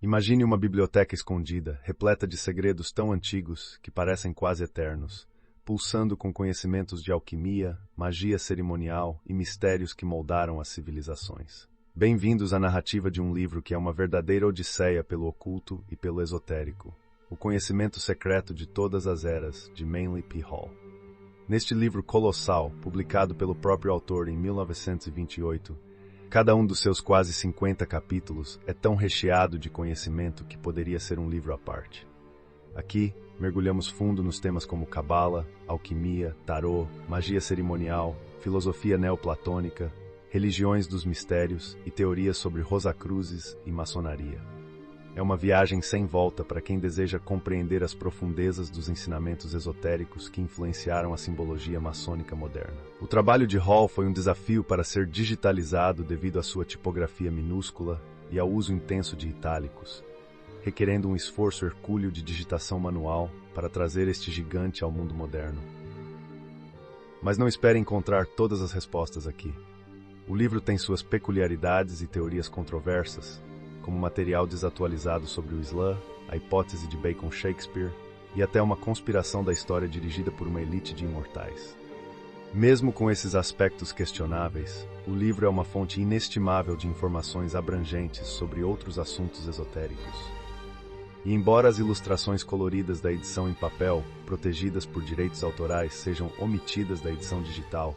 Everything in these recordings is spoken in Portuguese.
Imagine uma biblioteca escondida, repleta de segredos tão antigos que parecem quase eternos, pulsando com conhecimentos de alquimia, magia cerimonial e mistérios que moldaram as civilizações. Bem-vindos à narrativa de um livro que é uma verdadeira odisseia pelo oculto e pelo esotérico. O Conhecimento Secreto de Todas as Eras, de Manly P. Hall. Neste livro colossal, publicado pelo próprio autor em 1928, cada um dos seus quase 50 capítulos é tão recheado de conhecimento que poderia ser um livro à parte. Aqui, mergulhamos fundo nos temas como cabala, alquimia, tarô, magia cerimonial, filosofia neoplatônica, religiões dos mistérios e teorias sobre rosacruzes e maçonaria. É uma viagem sem volta para quem deseja compreender as profundezas dos ensinamentos esotéricos que influenciaram a simbologia maçônica moderna. O trabalho de Hall foi um desafio para ser digitalizado devido à sua tipografia minúscula e ao uso intenso de itálicos, requerendo um esforço hercúleo de digitação manual para trazer este gigante ao mundo moderno. Mas não espere encontrar todas as respostas aqui. O livro tem suas peculiaridades e teorias controversas, como material desatualizado sobre o Islã, a hipótese de Bacon Shakespeare e até uma conspiração da história dirigida por uma elite de imortais. Mesmo com esses aspectos questionáveis, o livro é uma fonte inestimável de informações abrangentes sobre outros assuntos esotéricos. E embora as ilustrações coloridas da edição em papel, protegidas por direitos autorais, sejam omitidas da edição digital,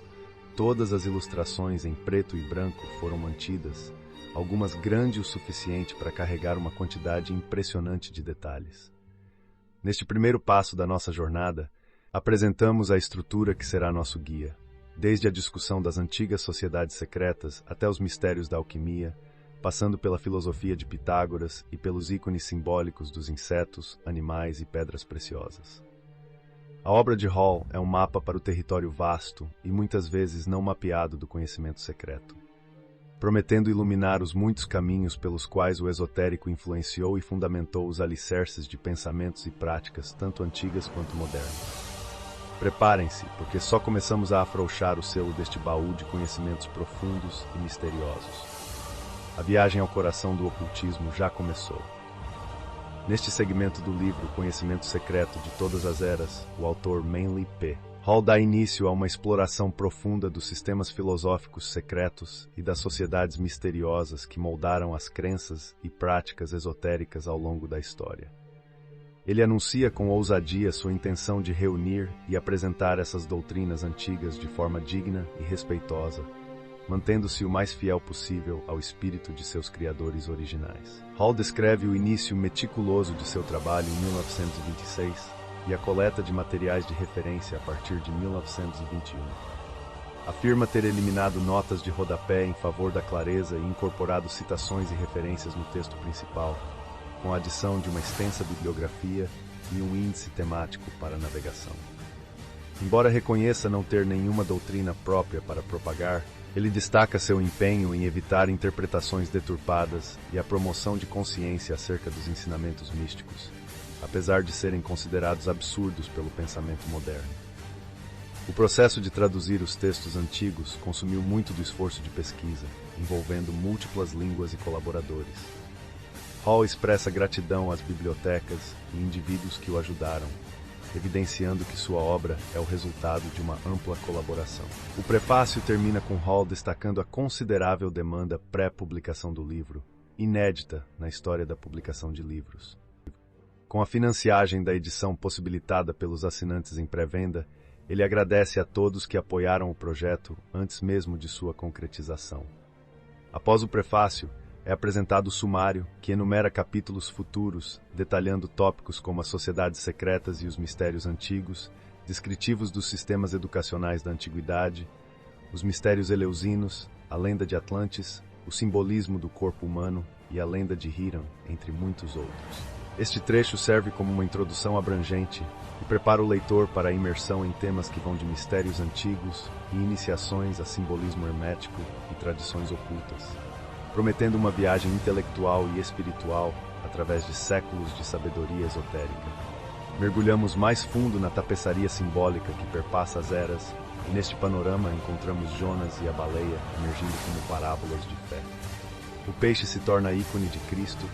todas as ilustrações em preto e branco foram mantidas, algumas grandes o suficiente para carregar uma quantidade impressionante de detalhes. Neste primeiro passo da nossa jornada, apresentamos a estrutura que será nosso guia, desde a discussão das antigas sociedades secretas até os mistérios da alquimia, passando pela filosofia de Pitágoras e pelos ícones simbólicos dos insetos, animais e pedras preciosas. A obra de Hall é um mapa para o território vasto e muitas vezes não mapeado do conhecimento secreto, prometendo iluminar os muitos caminhos pelos quais o esotérico influenciou e fundamentou os alicerces de pensamentos e práticas tanto antigas quanto modernas. Preparem-se, porque só começamos a afrouxar o selo deste baú de conhecimentos profundos e misteriosos. A viagem ao coração do ocultismo já começou. Neste segmento do livro Conhecimento Secreto de Todas as Eras, o autor Manly P. Hall dá início a uma exploração profunda dos sistemas filosóficos secretos e das sociedades misteriosas que moldaram as crenças e práticas esotéricas ao longo da história. Ele anuncia com ousadia sua intenção de reunir e apresentar essas doutrinas antigas de forma digna e respeitosa, mantendo-se o mais fiel possível ao espírito de seus criadores originais. Hall descreve o início meticuloso de seu trabalho em 1926, e a coleta de materiais de referência a partir de 1921. Afirma ter eliminado notas de rodapé em favor da clareza e incorporado citações e referências no texto principal, com a adição de uma extensa bibliografia e um índice temático para a navegação. Embora reconheça não ter nenhuma doutrina própria para propagar, ele destaca seu empenho em evitar interpretações deturpadas e a promoção de consciência acerca dos ensinamentos místicos, apesar de serem considerados absurdos pelo pensamento moderno. O processo de traduzir os textos antigos consumiu muito do esforço de pesquisa, envolvendo múltiplas línguas e colaboradores. Hall expressa gratidão às bibliotecas e indivíduos que o ajudaram, evidenciando que sua obra é o resultado de uma ampla colaboração. O prefácio termina com Hall destacando a considerável demanda pré-publicação do livro, inédita na história da publicação de livros. Com a financiagem da edição possibilitada pelos assinantes em pré-venda, ele agradece a todos que apoiaram o projeto antes mesmo de sua concretização. Após o prefácio, é apresentado o sumário, que enumera capítulos futuros, detalhando tópicos como as sociedades secretas e os mistérios antigos, descritivos dos sistemas educacionais da antiguidade, os mistérios eleusinos, a lenda de Atlantis, o simbolismo do corpo humano e a lenda de Hiram, entre muitos outros. Este trecho serve como uma introdução abrangente e prepara o leitor para a imersão em temas que vão de mistérios antigos e iniciações a simbolismo hermético e tradições ocultas, prometendo uma viagem intelectual e espiritual através de séculos de sabedoria esotérica. Mergulhamos mais fundo na tapeçaria simbólica que perpassa as eras e neste panorama encontramos Jonas e a baleia emergindo como parábolas de fé. O peixe se torna ícone de Cristo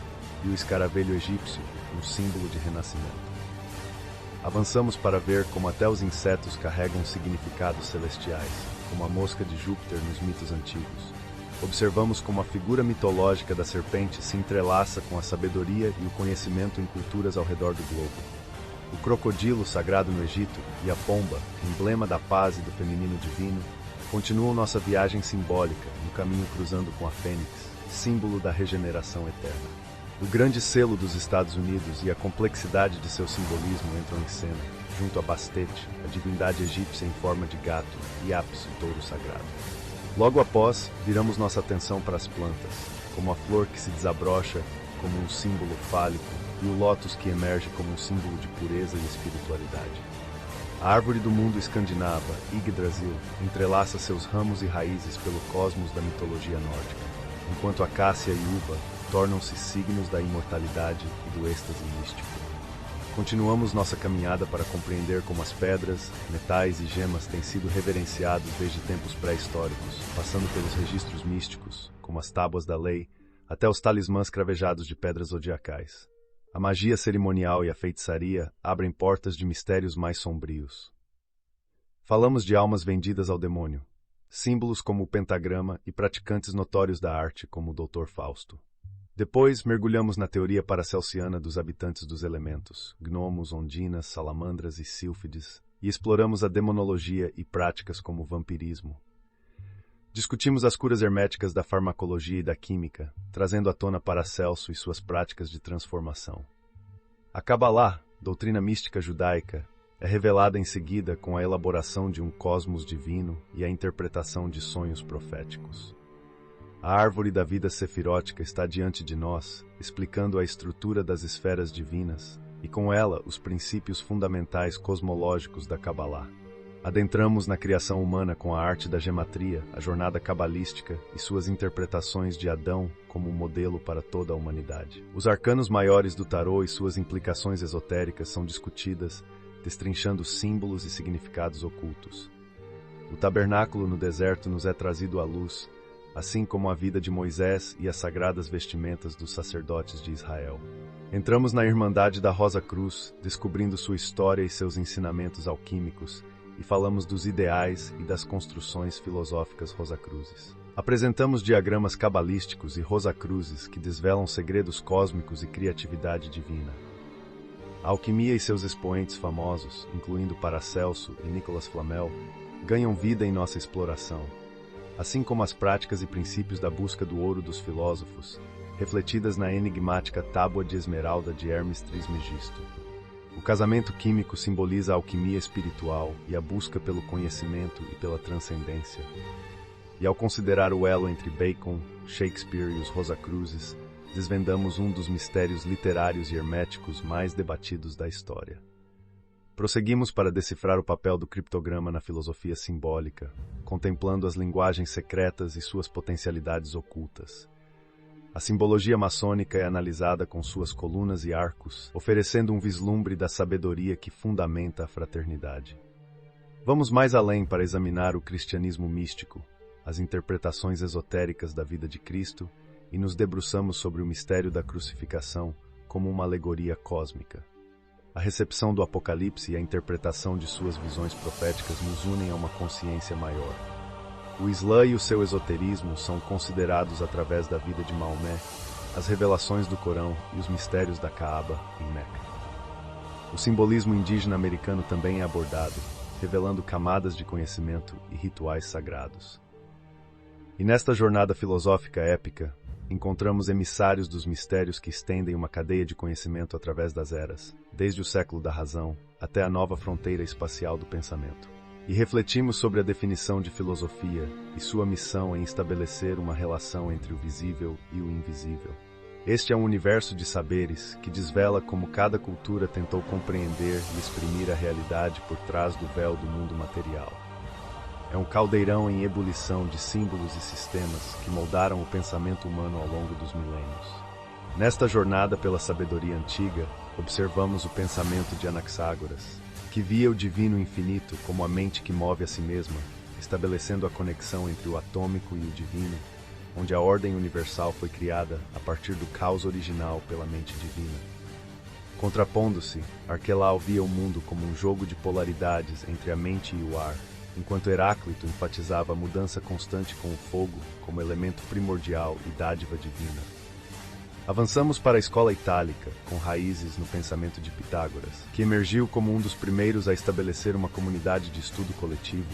e o escaravelho egípcio, um símbolo de renascimento. Avançamos para ver como até os insetos carregam significados celestiais, como a mosca de Júpiter nos mitos antigos. Observamos como a figura mitológica da serpente se entrelaça com a sabedoria e o conhecimento em culturas ao redor do globo. O crocodilo sagrado no Egito e a pomba, emblema da paz e do feminino divino, continuam nossa viagem simbólica no caminho cruzando com a fênix, símbolo da regeneração eterna. O grande selo dos Estados Unidos e a complexidade de seu simbolismo entram em cena, junto a Bastet, a divindade egípcia em forma de gato, e Apis, o touro sagrado. Logo após, viramos nossa atenção para as plantas, como a flor que se desabrocha como um símbolo fálico e o lótus que emerge como um símbolo de pureza e espiritualidade. A árvore do mundo escandinava, Yggdrasil, entrelaça seus ramos e raízes pelo cosmos da mitologia nórdica, enquanto a cássia e uva tornam-se signos da imortalidade e do êxtase místico. Continuamos nossa caminhada para compreender como as pedras, metais e gemas têm sido reverenciados desde tempos pré-históricos, passando pelos registros místicos, como as tábuas da lei, até os talismãs cravejados de pedras zodiacais. A magia cerimonial e a feitiçaria abrem portas de mistérios mais sombrios. Falamos de almas vendidas ao demônio, símbolos como o pentagrama e praticantes notórios da arte como o Dr. Fausto. Depois, mergulhamos na teoria paracelsiana dos habitantes dos elementos, gnomos, ondinas, salamandras e sílfides, e exploramos a demonologia e práticas como o vampirismo. Discutimos as curas herméticas da farmacologia e da química, trazendo à tona Paracelso e suas práticas de transformação. A Cabalá, doutrina mística judaica, é revelada em seguida com a elaboração de um cosmos divino e a interpretação de sonhos proféticos. A árvore da vida sefirótica está diante de nós, explicando a estrutura das esferas divinas e, com ela, os princípios fundamentais cosmológicos da Cabalá. Adentramos na criação humana com a arte da gematria, a jornada cabalística e suas interpretações de Adão como um modelo para toda a humanidade. Os arcanos maiores do tarô e suas implicações esotéricas são discutidas, destrinchando símbolos e significados ocultos. O tabernáculo no deserto nos é trazido à luz, assim como a vida de Moisés e as sagradas vestimentas dos sacerdotes de Israel. Entramos na Irmandade da Rosa Cruz, descobrindo sua história e seus ensinamentos alquímicos, e falamos dos ideais e das construções filosóficas rosacruzes. Apresentamos diagramas cabalísticos e rosacruzes que desvelam segredos cósmicos e criatividade divina. A alquimia e seus expoentes famosos, incluindo Paracelso e Nicolas Flamel, ganham vida em nossa exploração, assim como as práticas e princípios da busca do ouro dos filósofos, refletidas na enigmática Tábua de Esmeralda de Hermes Trismegisto. O casamento químico simboliza a alquimia espiritual e a busca pelo conhecimento e pela transcendência. E ao considerar o elo entre Bacon, Shakespeare e os Rosacruzes, desvendamos um dos mistérios literários e herméticos mais debatidos da história. Prosseguimos para decifrar o papel do criptograma na filosofia simbólica, contemplando as linguagens secretas e suas potencialidades ocultas. A simbologia maçônica é analisada com suas colunas e arcos, oferecendo um vislumbre da sabedoria que fundamenta a fraternidade. Vamos mais além para examinar o cristianismo místico, as interpretações esotéricas da vida de Cristo, e nos debruçamos sobre o mistério da crucificação como uma alegoria cósmica. A recepção do Apocalipse e a interpretação de suas visões proféticas nos unem a uma consciência maior. O Islã e o seu esoterismo são considerados através da vida de Maomé, as revelações do Corão e os mistérios da Kaaba em Meca. O simbolismo indígena americano também é abordado, revelando camadas de conhecimento e rituais sagrados. E nesta jornada filosófica épica, encontramos emissários dos mistérios que estendem uma cadeia de conhecimento através das eras, desde o século da razão até a nova fronteira espacial do pensamento. E refletimos sobre a definição de filosofia e sua missão em estabelecer uma relação entre o visível e o invisível. Este é um universo de saberes que desvela como cada cultura tentou compreender e exprimir a realidade por trás do véu do mundo material. É um caldeirão em ebulição de símbolos e sistemas que moldaram o pensamento humano ao longo dos milênios. Nesta jornada pela sabedoria antiga, observamos o pensamento de Anaxágoras, que via o divino infinito como a mente que move a si mesma, estabelecendo a conexão entre o atômico e o divino, onde a ordem universal foi criada a partir do caos original pela mente divina. Contrapondo-se, Arquelau via o mundo como um jogo de polaridades entre a mente e o ar, enquanto Heráclito enfatizava a mudança constante com o fogo como elemento primordial e dádiva divina. Avançamos para a escola itálica, com raízes no pensamento de Pitágoras, que emergiu como um dos primeiros a estabelecer uma comunidade de estudo coletivo,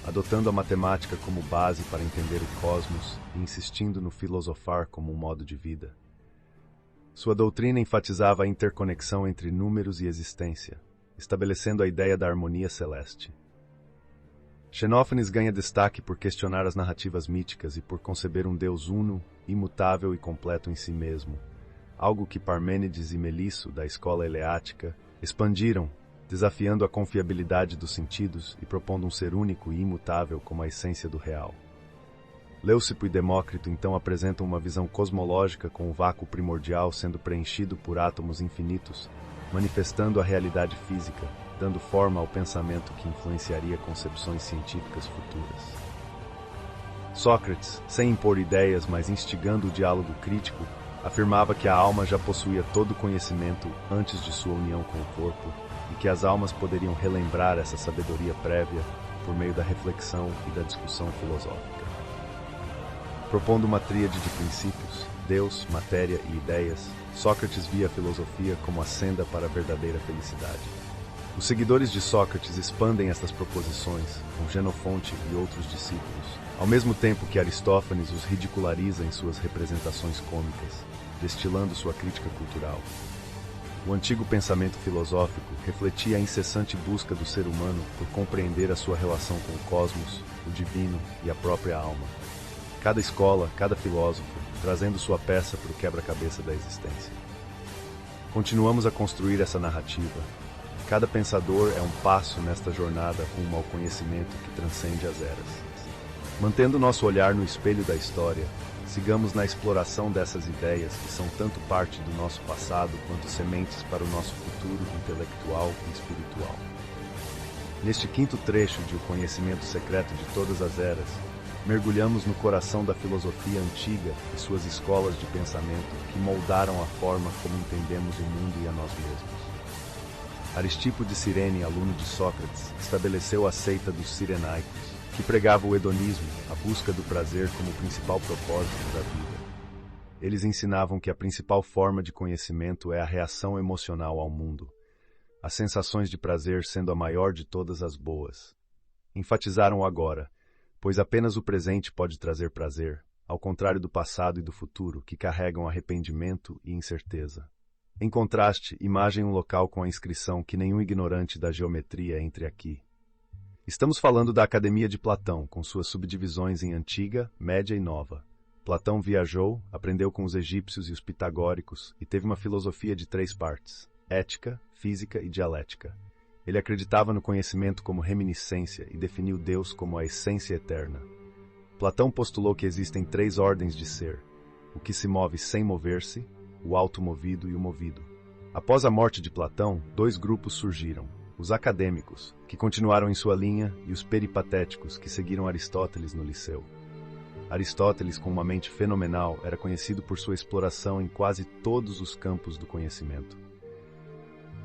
adotando a matemática como base para entender o cosmos e insistindo no filosofar como um modo de vida. Sua doutrina enfatizava a interconexão entre números e existência, estabelecendo a ideia da harmonia celeste. Xenófanes ganha destaque por questionar as narrativas míticas e por conceber um Deus uno, imutável e completo em si mesmo, algo que Parmênides e Melisso, da escola eleática, expandiram, desafiando a confiabilidade dos sentidos e propondo um ser único e imutável como a essência do real. Leucipo e Demócrito então apresentam uma visão cosmológica com o vácuo primordial sendo preenchido por átomos infinitos, manifestando a realidade física, dando forma ao pensamento que influenciaria concepções científicas futuras. Sócrates, sem impor ideias, mas instigando o diálogo crítico, afirmava que a alma já possuía todo o conhecimento antes de sua união com o corpo e que as almas poderiam relembrar essa sabedoria prévia por meio da reflexão e da discussão filosófica. Propondo uma tríade de princípios, Deus, matéria e ideias, Sócrates via a filosofia como a senda para a verdadeira felicidade. Os seguidores de Sócrates expandem estas proposições, com Genofonte e outros discípulos, ao mesmo tempo que Aristófanes os ridiculariza em suas representações cômicas, destilando sua crítica cultural. O antigo pensamento filosófico refletia a incessante busca do ser humano por compreender a sua relação com o cosmos, o divino e a própria alma. Cada escola, cada filósofo, trazendo sua peça para o quebra-cabeça da existência. Continuamos a construir essa narrativa. Cada pensador é um passo nesta jornada rumo ao conhecimento que transcende as eras. Mantendo nosso olhar no espelho da história, sigamos na exploração dessas ideias que são tanto parte do nosso passado quanto sementes para o nosso futuro intelectual e espiritual. Neste quinto trecho de O Conhecimento Secreto de Todas as Eras, mergulhamos no coração da filosofia antiga e suas escolas de pensamento que moldaram a forma como entendemos o mundo e a nós mesmos. Aristipo de Cirene, aluno de Sócrates, estabeleceu a seita dos Cirenaicos, que pregava o hedonismo, a busca do prazer como principal propósito da vida. Eles ensinavam que a principal forma de conhecimento é a reação emocional ao mundo, as sensações de prazer sendo a maior de todas as boas. Enfatizaram o agora, pois apenas o presente pode trazer prazer, ao contrário do passado e do futuro, que carregam arrependimento e incerteza. Em contraste, imagem um local com a inscrição que nenhum ignorante da geometria entre aqui. Estamos falando da Academia de Platão, com suas subdivisões em Antiga, Média e Nova. Platão viajou, aprendeu com os egípcios e os pitagóricos e teve uma filosofia de 3 partes: ética, física e dialética. Ele acreditava no conhecimento como reminiscência e definiu Deus como a essência eterna. Platão postulou que existem 3 ordens de ser: o que se move sem mover-se, o automovido e o movido. Após a morte de Platão, 2 grupos surgiram: os acadêmicos, que continuaram em sua linha, e os peripatéticos, que seguiram Aristóteles no Liceu. Aristóteles, com uma mente fenomenal, era conhecido por sua exploração em quase todos os campos do conhecimento.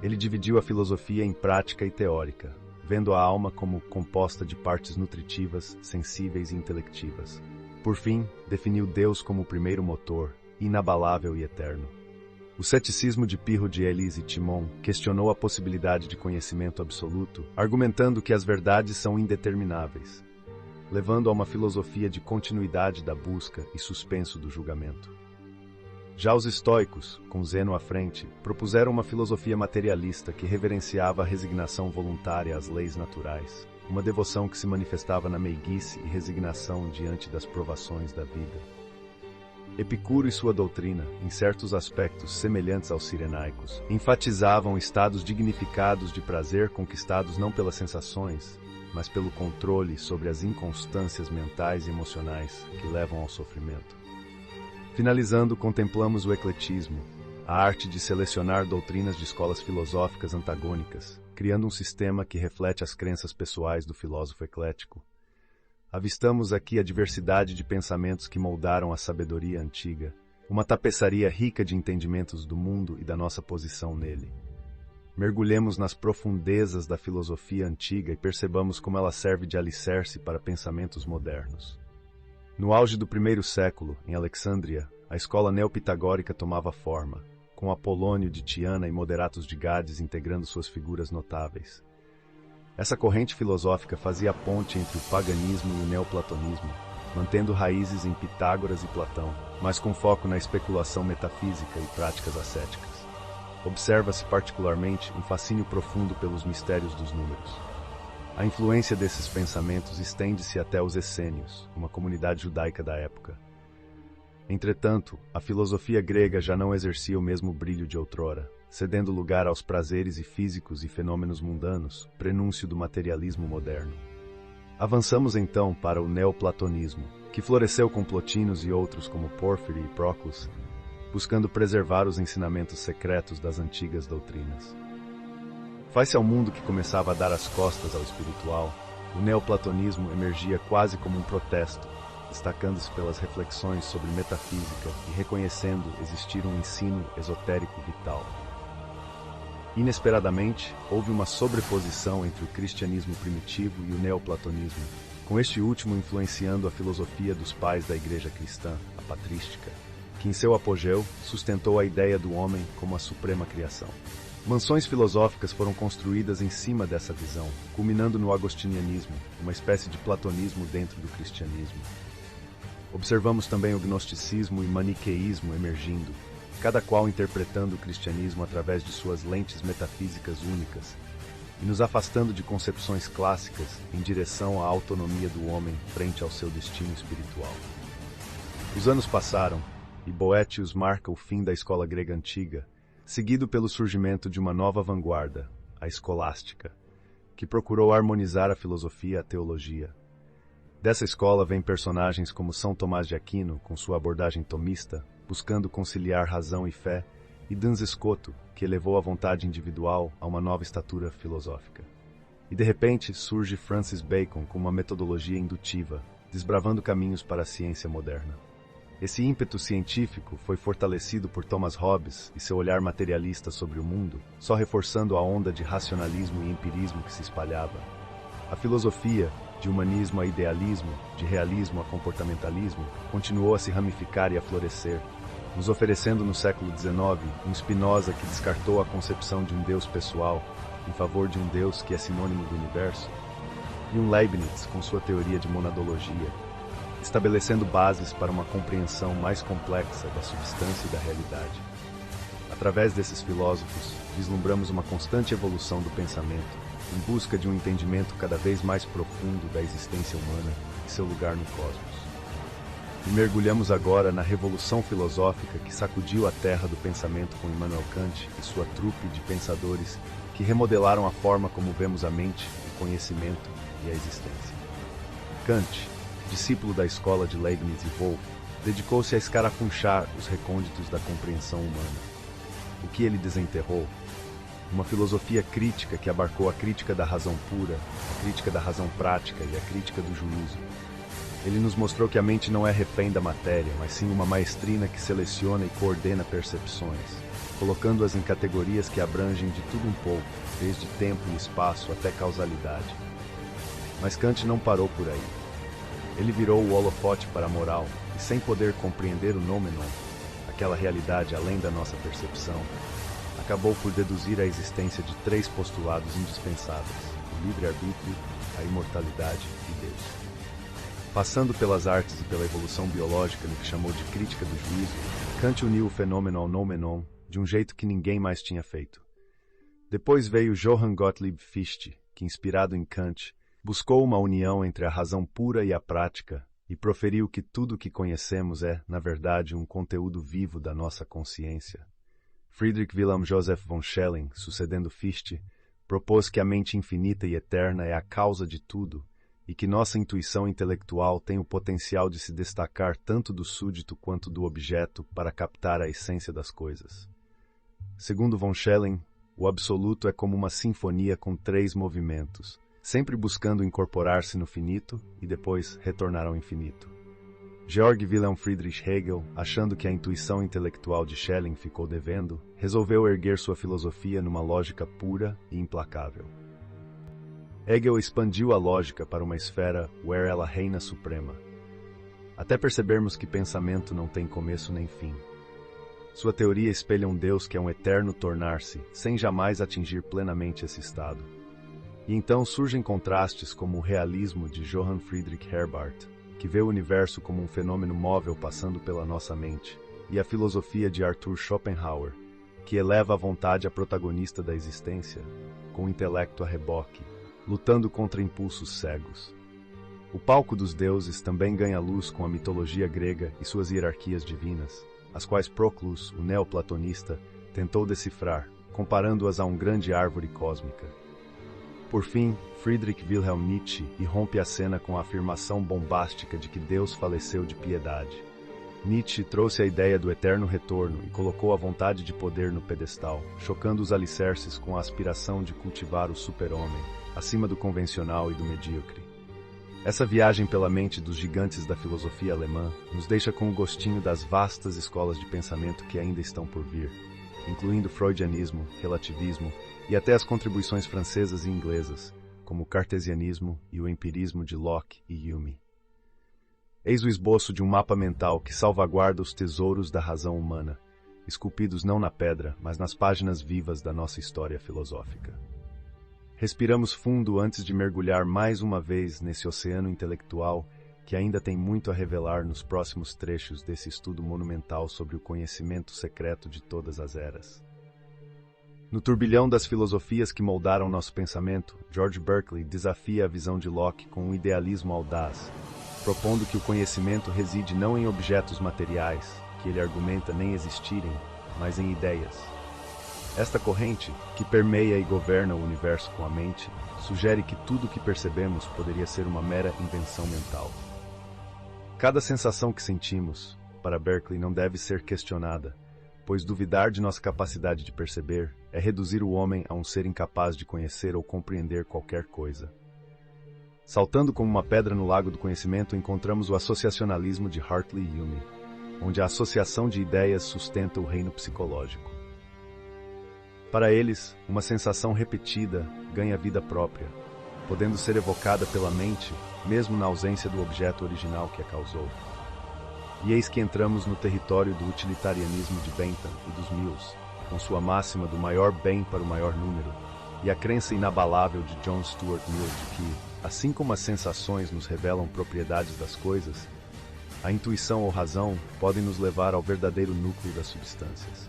Ele dividiu a filosofia em prática e teórica, vendo a alma como composta de partes nutritivas, sensíveis e intelectivas. Por fim, definiu Deus como o primeiro motor, inabalável e eterno. O ceticismo de Pirro de Elis e Timon questionou a possibilidade de conhecimento absoluto, argumentando que as verdades são indetermináveis, levando a uma filosofia de continuidade da busca e suspenso do julgamento. Já os estoicos, com Zeno à frente, propuseram uma filosofia materialista que reverenciava a resignação voluntária às leis naturais, uma devoção que se manifestava na meiguice e resignação diante das provações da vida. Epicuro e sua doutrina, em certos aspectos semelhantes aos cirenaicos, enfatizavam estados dignificados de prazer conquistados não pelas sensações, mas pelo controle sobre as inconstâncias mentais e emocionais que levam ao sofrimento. Finalizando, contemplamos o ecletismo, a arte de selecionar doutrinas de escolas filosóficas antagônicas, criando um sistema que reflete as crenças pessoais do filósofo eclético. avistamos aqui a diversidade de pensamentos que moldaram a sabedoria antiga, uma tapeçaria rica de entendimentos do mundo e da nossa posição nele. Mergulhemos nas profundezas da filosofia antiga e percebamos como ela serve de alicerce para pensamentos modernos. No auge do primeiro século, em Alexandria, a escola neopitagórica tomava forma, com Apolônio de Tiana e Moderatus de Gades integrando suas figuras notáveis. Essa corrente filosófica fazia a ponte entre o paganismo e o neoplatonismo, mantendo raízes em Pitágoras e Platão, mas com foco na especulação metafísica e práticas ascéticas. Observa-se particularmente um fascínio profundo pelos mistérios dos números. A influência desses pensamentos estende-se até os essênios, uma comunidade judaica da época. Entretanto, a filosofia grega já não exercia o mesmo brilho de outrora, cedendo lugar aos prazeres físicos e fenômenos mundanos, prenúncio do materialismo moderno. Avançamos então para o neoplatonismo, que floresceu com Plotinos e outros como Pórfiro e Proclus, buscando preservar os ensinamentos secretos das antigas doutrinas. Face ao mundo que começava a dar as costas ao espiritual, o neoplatonismo emergia quase como um protesto, destacando-se pelas reflexões sobre metafísica e reconhecendo existir um ensino esotérico vital. Inesperadamente, houve uma sobreposição entre o cristianismo primitivo e o neoplatonismo, com este último influenciando a filosofia dos pais da igreja cristã, a patrística, que em seu apogeu sustentou a ideia do homem como a suprema criação. Mansões filosóficas foram construídas em cima dessa visão, culminando no agostinianismo, uma espécie de platonismo dentro do cristianismo. Observamos também o gnosticismo e maniqueísmo emergindo, cada qual interpretando o cristianismo através de suas lentes metafísicas únicas, e nos afastando de concepções clássicas em direção à autonomia do homem frente ao seu destino espiritual. Os anos passaram, e Boétius marca o fim da escola grega antiga, seguido pelo surgimento de uma nova vanguarda, a escolástica, que procurou harmonizar a filosofia e a teologia. Dessa escola vêm personagens como São Tomás de Aquino, com sua abordagem tomista, buscando conciliar razão e fé, e Duns Scoto, que elevou a vontade individual a uma nova estatura filosófica. E de repente surge Francis Bacon com uma metodologia indutiva, desbravando caminhos para a ciência moderna. Esse ímpeto científico foi fortalecido por Thomas Hobbes e seu olhar materialista sobre o mundo, só reforçando a onda de racionalismo e empirismo que se espalhava. A filosofia, de humanismo a idealismo, de realismo a comportamentalismo, continuou a se ramificar e a florescer, nos oferecendo no século XIX um Spinoza que descartou a concepção de um Deus pessoal em favor de um Deus que é sinônimo do universo, e um Leibniz com sua teoria de monadologia, estabelecendo bases para uma compreensão mais complexa da substância e da realidade. Através desses filósofos, vislumbramos uma constante evolução do pensamento, em busca de um entendimento cada vez mais profundo da existência humana e seu lugar no cosmos. E mergulhamos agora na revolução filosófica que sacudiu a terra do pensamento com Immanuel Kant e sua trupe de pensadores que remodelaram a forma como vemos a mente, o conhecimento e a existência. Kant, discípulo da escola de Leibniz e Wolff, dedicou-se a escarafunchar os recônditos da compreensão humana. O que ele desenterrou? Uma filosofia crítica que abarcou a crítica da razão pura, a crítica da razão prática e a crítica do juízo. Ele nos mostrou que a mente não é refém da matéria, mas sim uma maestrina que seleciona e coordena percepções, colocando-as em categorias que abrangem de tudo um pouco, desde tempo e espaço até causalidade. Mas Kant não parou por aí. Ele virou o holofote para a moral e, sem poder compreender o noumenon, aquela realidade além da nossa percepção, acabou por deduzir a existência de três postulados indispensáveis: o livre-arbítrio, a imortalidade e Deus. Passando pelas artes e pela evolução biológica no que chamou de crítica do juízo, Kant uniu o fenômeno ao noumenon de um jeito que ninguém mais tinha feito. Depois veio Johann Gottlieb Fichte, que, inspirado em Kant, buscou uma união entre a razão pura e a prática e proferiu que tudo o que conhecemos é, na verdade, um conteúdo vivo da nossa consciência. Friedrich Wilhelm Joseph von Schelling, sucedendo Fichte, propôs que a mente infinita e eterna é a causa de tudo e que nossa intuição intelectual tem o potencial de se destacar tanto do súdito quanto do objeto para captar a essência das coisas. Segundo von Schelling, o absoluto é como uma sinfonia com três movimentos, sempre buscando incorporar-se no finito e depois retornar ao infinito. Georg Wilhelm Friedrich Hegel, achando que a intuição intelectual de Schelling ficou devendo, resolveu erguer sua filosofia numa lógica pura e implacável. Hegel expandiu a lógica para uma esfera where ela reina suprema, até percebermos que pensamento não tem começo nem fim. Sua teoria espelha um Deus que é um eterno tornar-se, sem jamais atingir plenamente esse estado. E então surgem contrastes como o realismo de Johann Friedrich Herbart, que vê o universo como um fenômeno móvel passando pela nossa mente, e a filosofia de Arthur Schopenhauer, que eleva a vontade a protagonista da existência, com o intelecto a reboque, lutando contra impulsos cegos. O palco dos deuses também ganha luz com a mitologia grega e suas hierarquias divinas, as quais Proclus, o neoplatonista, tentou decifrar, comparando-as a uma grande árvore cósmica. Por fim, Friedrich Wilhelm Nietzsche irrompe a cena com a afirmação bombástica de que Deus faleceu de piedade. Nietzsche trouxe a ideia do eterno retorno e colocou a vontade de poder no pedestal, chocando os alicerces com a aspiração de cultivar o super-homem, acima do convencional e do medíocre. Essa viagem pela mente dos gigantes da filosofia alemã nos deixa com o gostinho das vastas escolas de pensamento que ainda estão por vir, incluindo freudianismo, relativismo e até as contribuições francesas e inglesas, como o cartesianismo e o empirismo de Locke e Hume. Eis o esboço de um mapa mental que salvaguarda os tesouros da razão humana, esculpidos não na pedra, mas nas páginas vivas da nossa história filosófica. Respiramos fundo antes de mergulhar mais uma vez nesse oceano intelectual que ainda tem muito a revelar nos próximos trechos desse estudo monumental sobre o conhecimento secreto de todas as eras. No turbilhão das filosofias que moldaram nosso pensamento, George Berkeley desafia a visão de Locke com um idealismo audaz, propondo que o conhecimento reside não em objetos materiais, que ele argumenta nem existirem, mas em ideias. Esta corrente, que permeia e governa o universo com a mente, sugere que tudo o que percebemos poderia ser uma mera invenção mental. Cada sensação que sentimos, para Berkeley, não deve ser questionada, pois duvidar de nossa capacidade de perceber é reduzir o homem a um ser incapaz de conhecer ou compreender qualquer coisa. Saltando como uma pedra no lago do conhecimento, encontramos o associacionalismo de Hartley e Hume, onde a associação de ideias sustenta o reino psicológico. Para eles, uma sensação repetida ganha vida própria, podendo ser evocada pela mente, mesmo na ausência do objeto original que a causou. E eis que entramos no território do utilitarianismo de Bentham e dos Mills, com sua máxima do maior bem para o maior número, e a crença inabalável de John Stuart Mill de que, assim como as sensações nos revelam propriedades das coisas, a intuição ou razão podem nos levar ao verdadeiro núcleo das substâncias.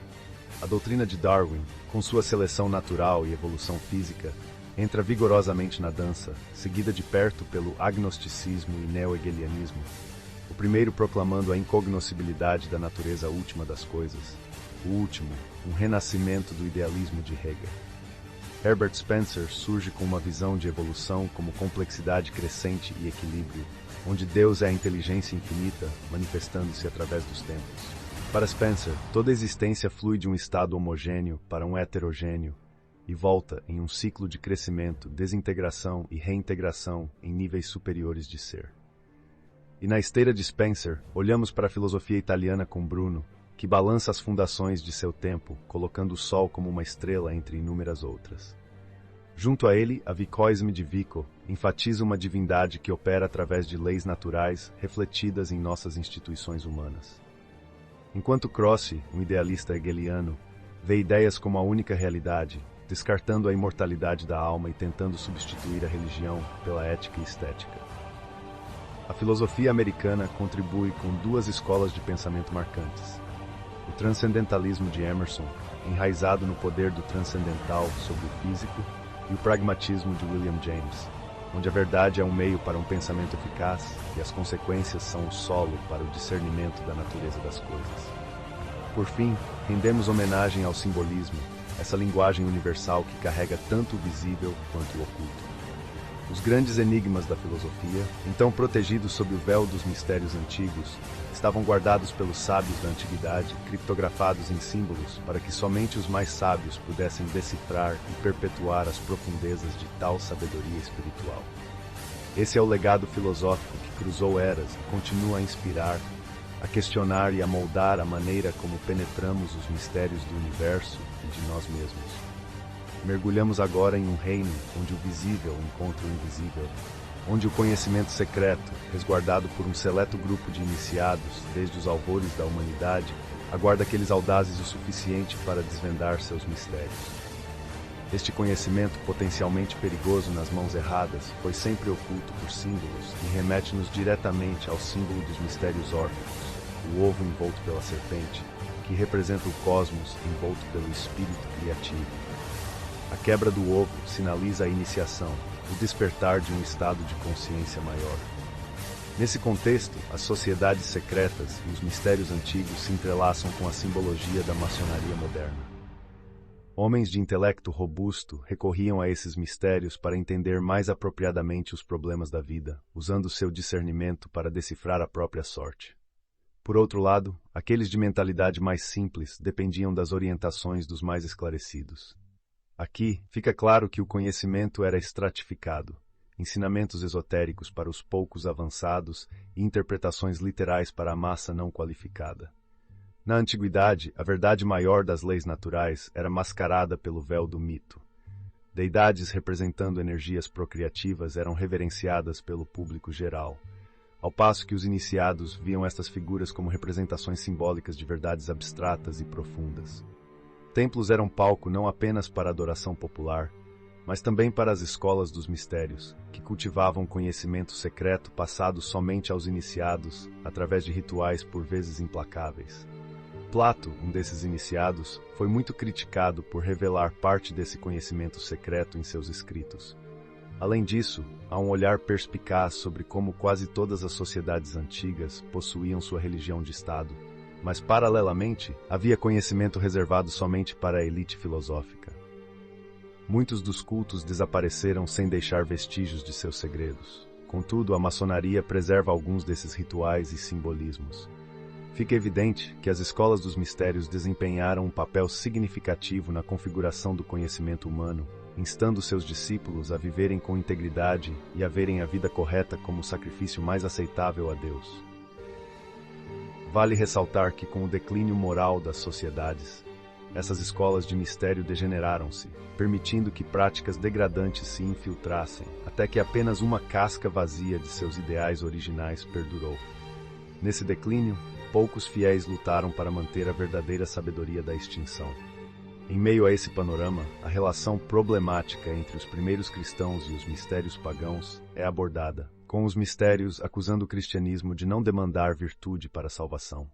A doutrina de Darwin, com sua seleção natural e evolução física, entra vigorosamente na dança, seguida de perto pelo agnosticismo e neo-hegelianismo, o primeiro proclamando a incognoscibilidade da natureza última das coisas, o último, um renascimento do idealismo de Hegel. Herbert Spencer surge com uma visão de evolução como complexidade crescente e equilíbrio, onde Deus é a inteligência infinita, manifestando-se através dos tempos. Para Spencer, toda existência flui de um estado homogêneo para um heterogêneo e volta em um ciclo de crescimento, desintegração e reintegração em níveis superiores de ser. E na esteira de Spencer, olhamos para a filosofia italiana com Bruno, que balança as fundações de seu tempo, colocando o Sol como uma estrela entre inúmeras outras. Junto a ele, a Vicoisme de Vico enfatiza uma divindade que opera através de leis naturais refletidas em nossas instituições humanas. Enquanto Crossi, um idealista hegeliano, vê ideias como a única realidade, descartando a imortalidade da alma e tentando substituir a religião pela ética e estética. A filosofia americana contribui com duas escolas de pensamento marcantes. O transcendentalismo de Emerson, enraizado no poder do transcendental sobre o físico, e o pragmatismo de William James, onde a verdade é um meio para um pensamento eficaz e as consequências são o solo para o discernimento da natureza das coisas. Por fim, rendemos homenagem ao simbolismo, essa linguagem universal que carrega tanto o visível quanto o oculto. Os grandes enigmas da filosofia, então protegidos sob o véu dos mistérios antigos, estavam guardados pelos sábios da antiguidade, criptografados em símbolos, para que somente os mais sábios pudessem decifrar e perpetuar as profundezas de tal sabedoria espiritual. Esse é o legado filosófico que cruzou eras e continua a inspirar, a questionar e a moldar a maneira como penetramos os mistérios do universo e de nós mesmos. Mergulhamos agora em um reino onde o visível encontra o invisível, onde o conhecimento secreto, resguardado por um seleto grupo de iniciados desde os alvores da humanidade, aguarda aqueles audazes o suficiente para desvendar seus mistérios. Este conhecimento potencialmente perigoso nas mãos erradas foi sempre oculto por símbolos e remete-nos diretamente ao símbolo dos mistérios órficos, o ovo envolto pela serpente, que representa o cosmos envolto pelo espírito criativo. A quebra do ovo sinaliza a iniciação, o despertar de um estado de consciência maior. Nesse contexto, as sociedades secretas e os mistérios antigos se entrelaçam com a simbologia da maçonaria moderna. Homens de intelecto robusto recorriam a esses mistérios para entender mais apropriadamente os problemas da vida, usando seu discernimento para decifrar a própria sorte. Por outro lado, aqueles de mentalidade mais simples dependiam das orientações dos mais esclarecidos. Aqui fica claro que o conhecimento era estratificado, ensinamentos esotéricos para os poucos avançados e interpretações literais para a massa não qualificada. Na antiguidade, a verdade maior das leis naturais era mascarada pelo véu do mito. Deidades representando energias procriativas eram reverenciadas pelo público geral, ao passo que os iniciados viam estas figuras como representações simbólicas de verdades abstratas e profundas. Templos eram palco não apenas para a adoração popular, mas também para as escolas dos mistérios, que cultivavam conhecimento secreto passado somente aos iniciados, através de rituais por vezes implacáveis. Plato, um desses iniciados, foi muito criticado por revelar parte desse conhecimento secreto em seus escritos. Além disso, há um olhar perspicaz sobre como quase todas as sociedades antigas possuíam sua religião de Estado, mas, paralelamente, havia conhecimento reservado somente para a elite filosófica. Muitos dos cultos desapareceram sem deixar vestígios de seus segredos. Contudo, a maçonaria preserva alguns desses rituais e simbolismos. Fica evidente que as escolas dos mistérios desempenharam um papel significativo na configuração do conhecimento humano, instando seus discípulos a viverem com integridade e a verem a vida correta como o sacrifício mais aceitável a Deus. Vale ressaltar que, com o declínio moral das sociedades, essas escolas de mistério degeneraram-se, permitindo que práticas degradantes se infiltrassem, até que apenas uma casca vazia de seus ideais originais perdurou. Nesse declínio, poucos fiéis lutaram para manter a verdadeira sabedoria da extinção. Em meio a esse panorama, a relação problemática entre os primeiros cristãos e os mistérios pagãos é abordada, com os mistérios acusando o cristianismo de não demandar virtude para a salvação.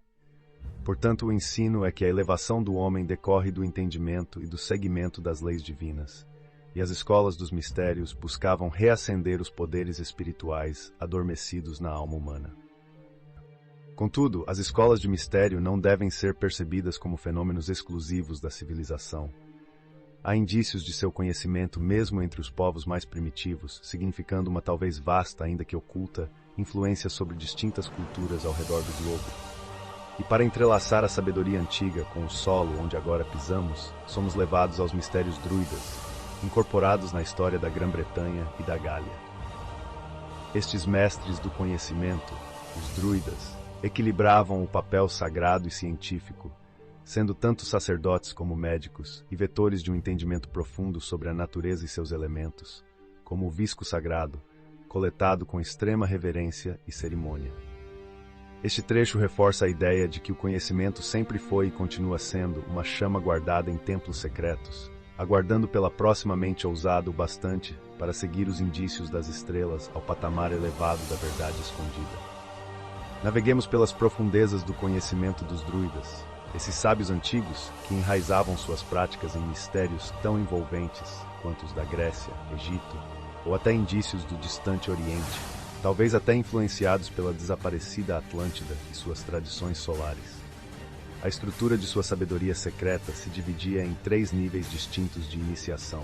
Portanto, o ensino é que a elevação do homem decorre do entendimento e do seguimento das leis divinas, e as escolas dos mistérios buscavam reacender os poderes espirituais adormecidos na alma humana. Contudo, as escolas de mistério não devem ser percebidas como fenômenos exclusivos da civilização. Há indícios de seu conhecimento mesmo entre os povos mais primitivos, significando uma talvez vasta, ainda que oculta, influência sobre distintas culturas ao redor do globo. E para entrelaçar a sabedoria antiga com o solo onde agora pisamos, somos levados aos mistérios druidas, incorporados na história da Grã-Bretanha e da Gália. Estes mestres do conhecimento, os druidas, equilibravam o papel sagrado e científico, sendo tanto sacerdotes como médicos e vetores de um entendimento profundo sobre a natureza e seus elementos, como o visco sagrado, coletado com extrema reverência e cerimônia. Este trecho reforça a ideia de que o conhecimento sempre foi e continua sendo uma chama guardada em templos secretos, aguardando pela próxima mente ousada o bastante para seguir os indícios das estrelas ao patamar elevado da verdade escondida. Naveguemos pelas profundezas do conhecimento dos druidas, esses sábios antigos que enraizavam suas práticas em mistérios tão envolventes quanto os da Grécia, Egito, ou até indícios do distante Oriente, talvez até influenciados pela desaparecida Atlântida e suas tradições solares. A estrutura de sua sabedoria secreta se dividia em 3 níveis distintos de iniciação.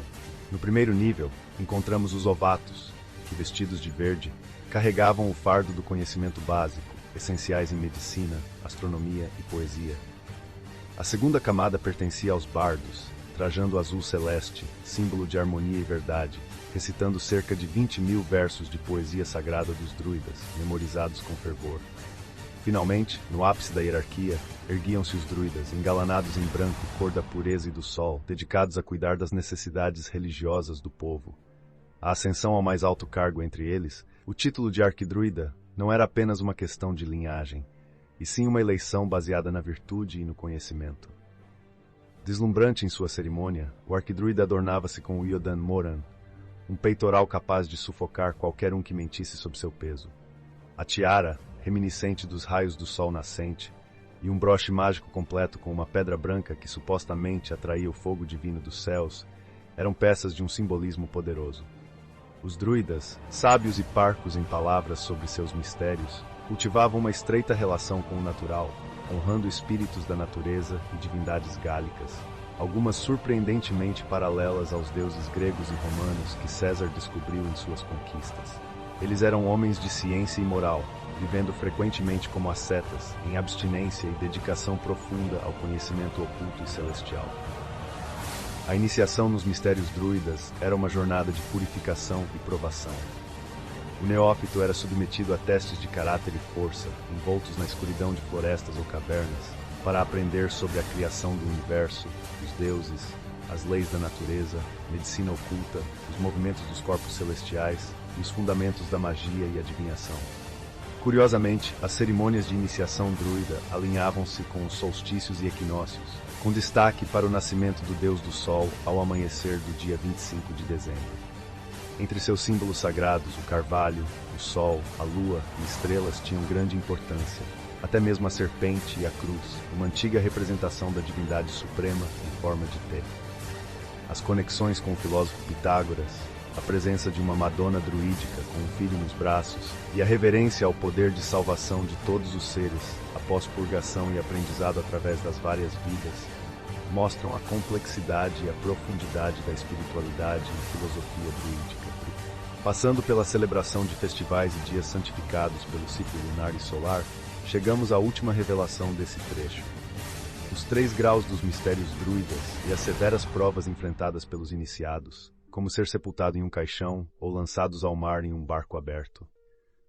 No primeiro nível, encontramos os ovatos, que, vestidos de verde, carregavam o fardo do conhecimento básico, essenciais em medicina, astronomia e poesia. A segunda camada pertencia aos bardos, trajando o azul celeste, símbolo de harmonia e verdade, recitando cerca de 20.000 versos de poesia sagrada dos druidas, memorizados com fervor. Finalmente, no ápice da hierarquia, erguiam-se os druidas, engalanados em branco, cor da pureza e do sol, dedicados a cuidar das necessidades religiosas do povo. A ascensão ao mais alto cargo entre eles, o título de arquidruida, não era apenas uma questão de linhagem, e sim uma eleição baseada na virtude e no conhecimento. Deslumbrante em sua cerimônia, o arquidruida adornava-se com o Iodan Moran, um peitoral capaz de sufocar qualquer um que mentisse sob seu peso. A tiara, reminiscente dos raios do sol nascente, e um broche mágico completo com uma pedra branca que supostamente atraía o fogo divino dos céus, eram peças de um simbolismo poderoso. Os druidas, sábios e parcos em palavras sobre seus mistérios, cultivavam uma estreita relação com o natural, honrando espíritos da natureza e divindades gálicas, algumas surpreendentemente paralelas aos deuses gregos e romanos que César descobriu em suas conquistas. Eles eram homens de ciência e moral, vivendo frequentemente como ascetas, em abstinência e dedicação profunda ao conhecimento oculto e celestial. A iniciação nos mistérios druidas era uma jornada de purificação e provação. O neófito era submetido a testes de caráter e força, envoltos na escuridão de florestas ou cavernas, para aprender sobre a criação do universo, os deuses, as leis da natureza, medicina oculta, os movimentos dos corpos celestiais e os fundamentos da magia e adivinhação. Curiosamente, as cerimônias de iniciação druida alinhavam-se com os solstícios e equinócios, com destaque para o nascimento do deus do sol ao amanhecer do dia 25 de dezembro. Entre seus símbolos sagrados, o carvalho, o sol, a lua e estrelas tinham grande importância. Até mesmo a serpente e a cruz, uma antiga representação da divindade suprema em forma de T. As conexões com o filósofo Pitágoras, a presença de uma Madonna druídica com um filho nos braços e a reverência ao poder de salvação de todos os seres, após purgação e aprendizado através das várias vidas, mostram a complexidade e a profundidade da espiritualidade e filosofia druídica. Passando pela celebração de festivais e dias santificados pelo ciclo lunar e solar, chegamos à última revelação desse trecho. Os 3 graus dos mistérios druidas e as severas provas enfrentadas pelos iniciados, como ser sepultado em um caixão ou lançados ao mar em um barco aberto.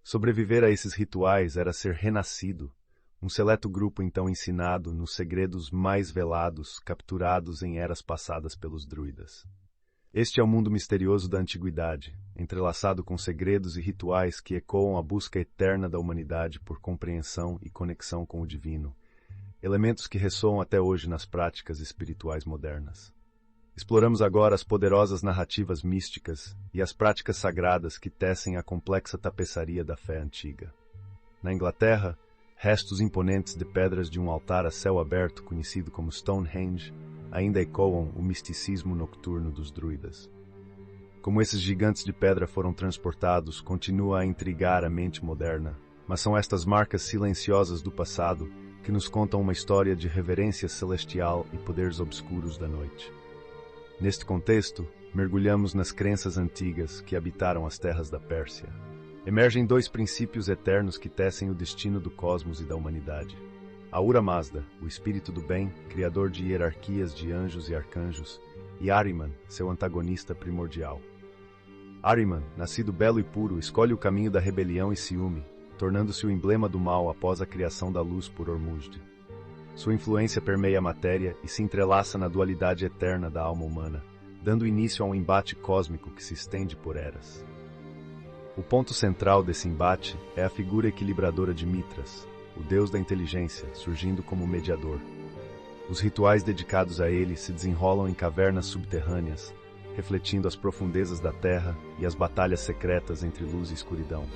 Sobreviver a esses rituais era ser renascido, um seleto grupo então ensinado nos segredos mais velados, capturados em eras passadas pelos druidas. Este é o mundo misterioso da antiguidade, entrelaçado com segredos e rituais que ecoam a busca eterna da humanidade por compreensão e conexão com o divino, elementos que ressoam até hoje nas práticas espirituais modernas. Exploramos agora as poderosas narrativas místicas e as práticas sagradas que tecem a complexa tapeçaria da fé antiga. Na Inglaterra, restos imponentes de pedras de um altar a céu aberto conhecido como Stonehenge ainda ecoam o misticismo nocturno dos druidas. Como esses gigantes de pedra foram transportados, continua a intrigar a mente moderna, mas são estas marcas silenciosas do passado que nos contam uma história de reverência celestial e poderes obscuros da noite. Neste contexto, mergulhamos nas crenças antigas que habitaram as terras da Pérsia. Emergem 2 princípios eternos que tecem o destino do cosmos e da humanidade. Ahura Mazda, o espírito do bem, criador de hierarquias de anjos e arcanjos, e Ahriman, seu antagonista primordial. Ahriman, nascido belo e puro, escolhe o caminho da rebelião e ciúme, tornando-se o emblema do mal após a criação da luz por Ormuzd. Sua influência permeia a matéria e se entrelaça na dualidade eterna da alma humana, dando início a um embate cósmico que se estende por eras. O ponto central desse embate é a figura equilibradora de Mithras, o deus da inteligência, surgindo como mediador. Os rituais dedicados a ele se desenrolam em cavernas subterrâneas, refletindo as profundezas da terra e as batalhas secretas entre luz e escuridão.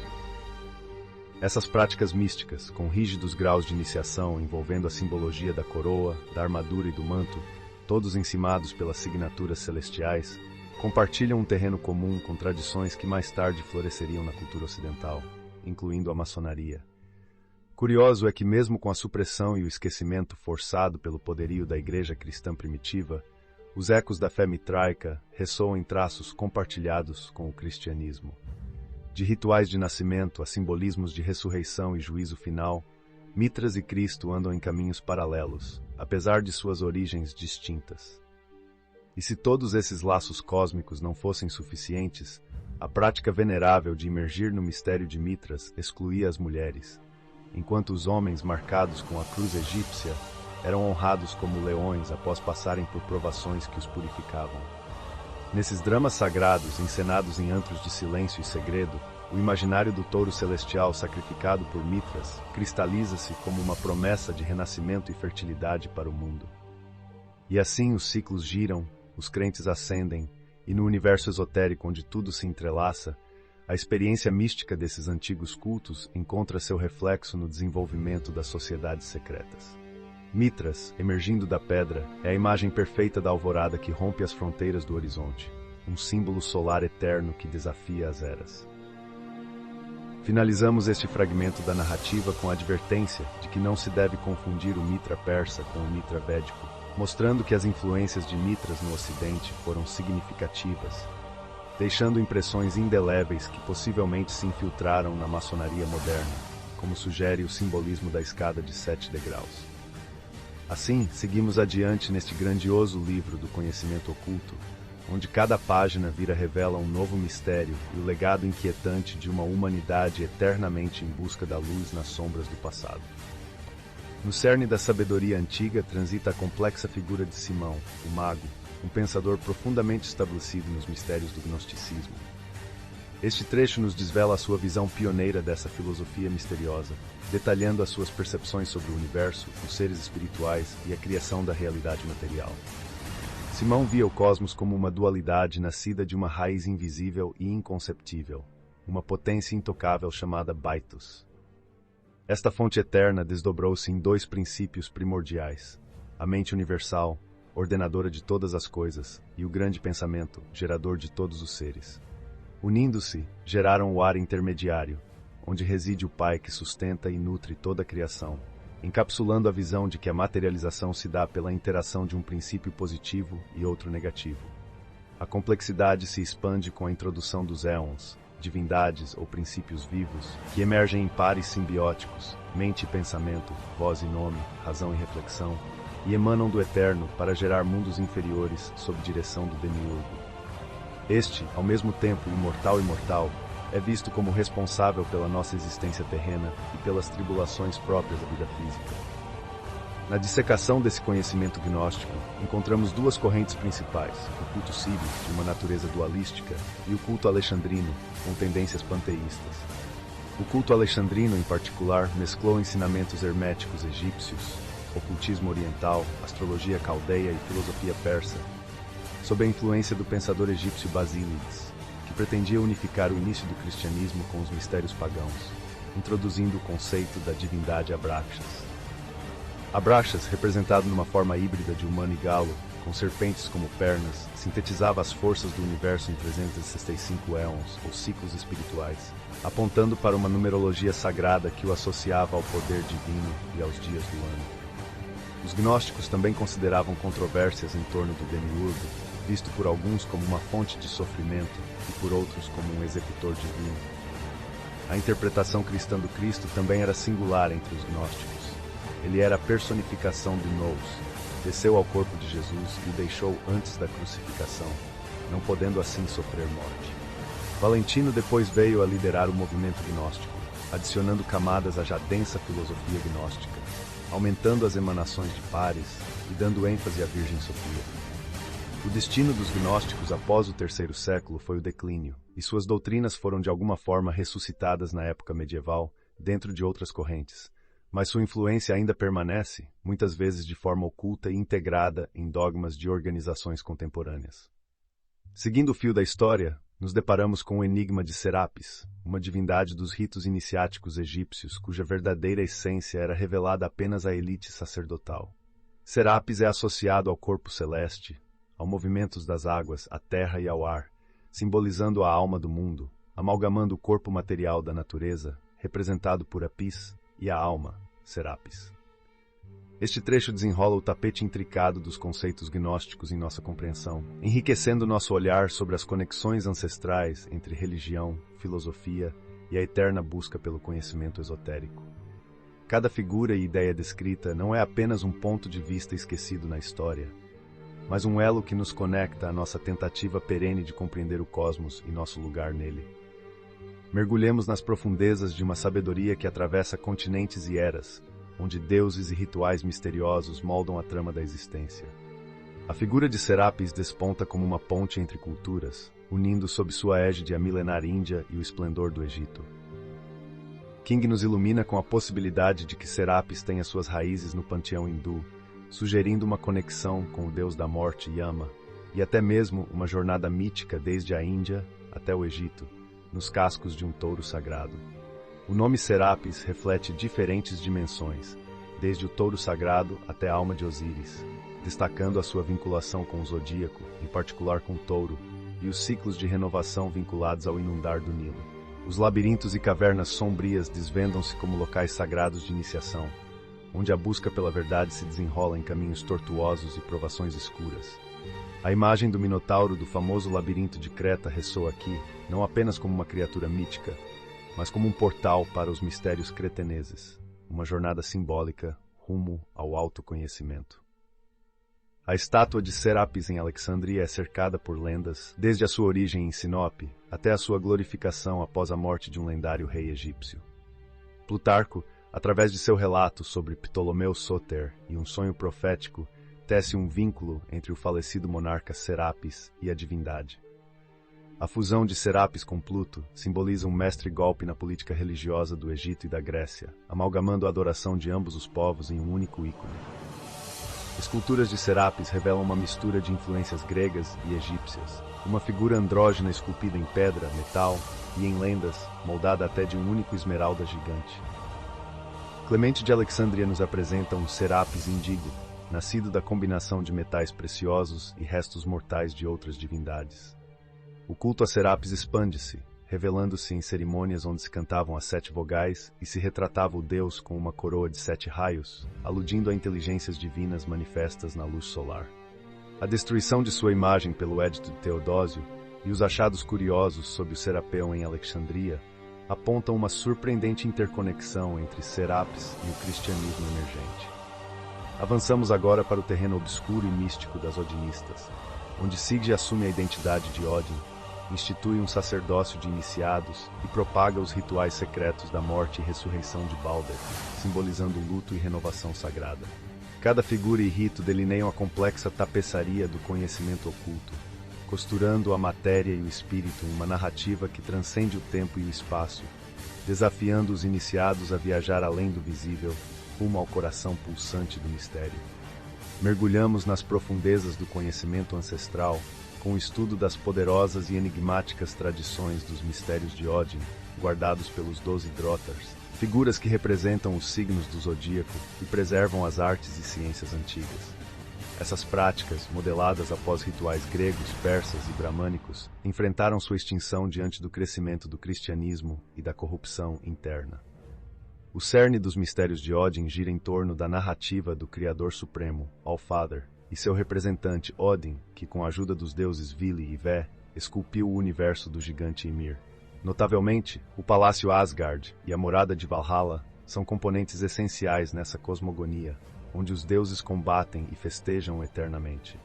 Essas práticas místicas, com rígidos graus de iniciação envolvendo a simbologia da coroa, da armadura e do manto, todos encimados pelas signaturas celestiais, compartilham um terreno comum com tradições que mais tarde floresceriam na cultura ocidental, incluindo a maçonaria. Curioso é que mesmo com a supressão e o esquecimento forçado pelo poderio da igreja cristã primitiva, os ecos da fé mitraica ressoam em traços compartilhados com o cristianismo. De rituais de nascimento a simbolismos de ressurreição e juízo final, Mitras e Cristo andam em caminhos paralelos, apesar de suas origens distintas. E se todos esses laços cósmicos não fossem suficientes, a prática venerável de imergir no mistério de Mitras excluía as mulheres, enquanto os homens marcados com a cruz egípcia eram honrados como leões após passarem por provações que os purificavam. Nesses dramas sagrados, encenados em antros de silêncio e segredo, o imaginário do touro celestial sacrificado por Mitras cristaliza-se como uma promessa de renascimento e fertilidade para o mundo. E assim os ciclos giram, os crentes ascendem, e no universo esotérico onde tudo se entrelaça, a experiência mística desses antigos cultos encontra seu reflexo no desenvolvimento das sociedades secretas. Mitras, emergindo da pedra, é a imagem perfeita da alvorada que rompe as fronteiras do horizonte, um símbolo solar eterno que desafia as eras. Finalizamos este fragmento da narrativa com a advertência de que não se deve confundir o Mitra persa com o Mitra védico, mostrando que as influências de Mitras no Ocidente foram significativas, deixando impressões indeléveis que possivelmente se infiltraram na maçonaria moderna, como sugere o simbolismo da escada de 7 degraus. Assim, seguimos adiante neste grandioso livro do conhecimento oculto, onde cada página revela um novo mistério e o legado inquietante de uma humanidade eternamente em busca da luz nas sombras do passado. No cerne da sabedoria antiga transita a complexa figura de Simão, o mago, um pensador profundamente estabelecido nos mistérios do gnosticismo. Este trecho nos desvela a sua visão pioneira dessa filosofia misteriosa, detalhando as suas percepções sobre o universo, os seres espirituais e a criação da realidade material. Simão via o cosmos como uma dualidade nascida de uma raiz invisível e inconceptível, uma potência intocável chamada Baitos. Esta fonte eterna desdobrou-se em 2 princípios primordiais: a mente universal, ordenadora de todas as coisas, e o grande pensamento, gerador de todos os seres. Unindo-se, geraram o ar intermediário, onde reside o Pai que sustenta e nutre toda a criação, encapsulando a visão de que a materialização se dá pela interação de um princípio positivo e outro negativo. A complexidade se expande com a introdução dos éons, divindades ou princípios vivos, que emergem em pares simbióticos, mente e pensamento, voz e nome, razão e reflexão, e emanam do eterno para gerar mundos inferiores sob direção do demiurgo. Este, ao mesmo tempo imortal e mortal, é visto como responsável pela nossa existência terrena e pelas tribulações próprias da vida física. Na dissecação desse conhecimento gnóstico, encontramos 2 correntes principais: o culto sírio, de uma natureza dualística, e o culto alexandrino, com tendências panteístas. O culto alexandrino, em particular, mesclou ensinamentos herméticos egípcios, ocultismo oriental, astrologia caldeia e filosofia persa, sob a influência do pensador egípcio Basílides, que pretendia unificar o início do cristianismo com os mistérios pagãos, introduzindo o conceito da divindade Abraxas. Abraxas, representado numa forma híbrida de humano e galo, com serpentes como pernas, sintetizava as forças do universo em 365 éons, ou ciclos espirituais, apontando para uma numerologia sagrada que o associava ao poder divino e aos dias do ano. Os gnósticos também consideravam controvérsias em torno do demiurgo, visto por alguns como uma fonte de sofrimento e por outros como um executor divino. A interpretação cristã do Cristo também era singular entre os gnósticos. Ele era a personificação do nous, desceu ao corpo de Jesus e o deixou antes da crucificação, não podendo assim sofrer morte. Valentino depois veio a liderar o movimento gnóstico, adicionando camadas à já densa filosofia gnóstica, aumentando as emanações de pares e dando ênfase à Virgem Sofia. O destino dos gnósticos após o 3º século foi o declínio, e suas doutrinas foram de alguma forma ressuscitadas na época medieval, dentro de outras correntes, mas sua influência ainda permanece, muitas vezes de forma oculta e integrada em dogmas de organizações contemporâneas. Seguindo o fio da história, nos deparamos com o enigma de Serapis, uma divindade dos ritos iniciáticos egípcios cuja verdadeira essência era revelada apenas à elite sacerdotal. Serapis é associado ao corpo celeste, aos movimentos das águas, à terra e ao ar, simbolizando a alma do mundo, amalgamando o corpo material da natureza, representado por Apis, e a alma, Serapis. Este trecho desenrola o tapete intricado dos conceitos gnósticos em nossa compreensão, enriquecendo nosso olhar sobre as conexões ancestrais entre religião, filosofia e a eterna busca pelo conhecimento esotérico. Cada figura e ideia descrita não é apenas um ponto de vista esquecido na história, mas um elo que nos conecta à nossa tentativa perene de compreender o cosmos e nosso lugar nele. Mergulhemos nas profundezas de uma sabedoria que atravessa continentes e eras, onde deuses e rituais misteriosos moldam a trama da existência. A figura de Serapis desponta como uma ponte entre culturas, unindo sob sua égide a milenar Índia e o esplendor do Egito. King nos ilumina com a possibilidade de que Serapis tenha suas raízes no panteão hindu, sugerindo uma conexão com o deus da morte Yama, e até mesmo uma jornada mítica desde a Índia até o Egito, nos cascos de um touro sagrado. O nome Serapis reflete diferentes dimensões, desde o touro sagrado até a alma de Osíris, destacando a sua vinculação com o zodíaco, em particular com o touro, e os ciclos de renovação vinculados ao inundar do Nilo. Os labirintos e cavernas sombrias desvendam-se como locais sagrados de iniciação, onde a busca pela verdade se desenrola em caminhos tortuosos e provações escuras. A imagem do Minotauro do famoso labirinto de Creta ressoa aqui, não apenas como uma criatura mítica, mas como um portal para os mistérios creteneses, uma jornada simbólica rumo ao autoconhecimento. A estátua de Serapis em Alexandria é cercada por lendas, desde a sua origem em Sinope até a sua glorificação após a morte de um lendário rei egípcio. Plutarco, através de seu relato sobre Ptolomeu Sóter e um sonho profético, tece um vínculo entre o falecido monarca Serapis e a divindade. A fusão de Serapis com Pluto simboliza um mestre golpe na política religiosa do Egito e da Grécia, amalgamando a adoração de ambos os povos em um único ícone. Esculturas de Serapis revelam uma mistura de influências gregas e egípcias, uma figura andrógena esculpida em pedra, metal e em lendas, moldada até de um único esmeralda gigante. Clemente de Alexandria nos apresenta um Serapis indígeo, nascido da combinação de metais preciosos e restos mortais de outras divindades. O culto a Serapis expande-se, revelando-se em cerimônias onde se cantavam as 7 vogais e se retratava o deus com uma coroa de 7 raios, aludindo a inteligências divinas manifestas na luz solar. A destruição de sua imagem pelo Édito de Teodósio e os achados curiosos sob o Serapeum em Alexandria apontam uma surpreendente interconexão entre Serapis e o cristianismo emergente. Avançamos agora para o terreno obscuro e místico das Odinistas, onde Sigge assume a identidade de Odin, institui um sacerdócio de iniciados e propaga os rituais secretos da morte e ressurreição de Balder, simbolizando luto e renovação sagrada. Cada figura e rito delineiam a complexa tapeçaria do conhecimento oculto, costurando a matéria e o espírito em uma narrativa que transcende o tempo e o espaço, desafiando os iniciados a viajar além do visível, rumo ao coração pulsante do mistério. Mergulhamos nas profundezas do conhecimento ancestral, com o estudo das poderosas e enigmáticas tradições dos mistérios de Odin, guardados pelos 12 Drottars, figuras que representam os signos do zodíaco e preservam as artes e ciências antigas. Essas práticas, modeladas após rituais gregos, persas e bramânicos, enfrentaram sua extinção diante do crescimento do cristianismo e da corrupção interna. O cerne dos mistérios de Odin gira em torno da narrativa do Criador Supremo, All-Father, e seu representante Odin, que com a ajuda dos deuses Vili e Vé, esculpiu o universo do gigante Ymir. Notavelmente, o Palácio Asgard e a Morada de Valhalla são componentes essenciais nessa cosmogonia, onde os deuses combatem e festejam eternamente.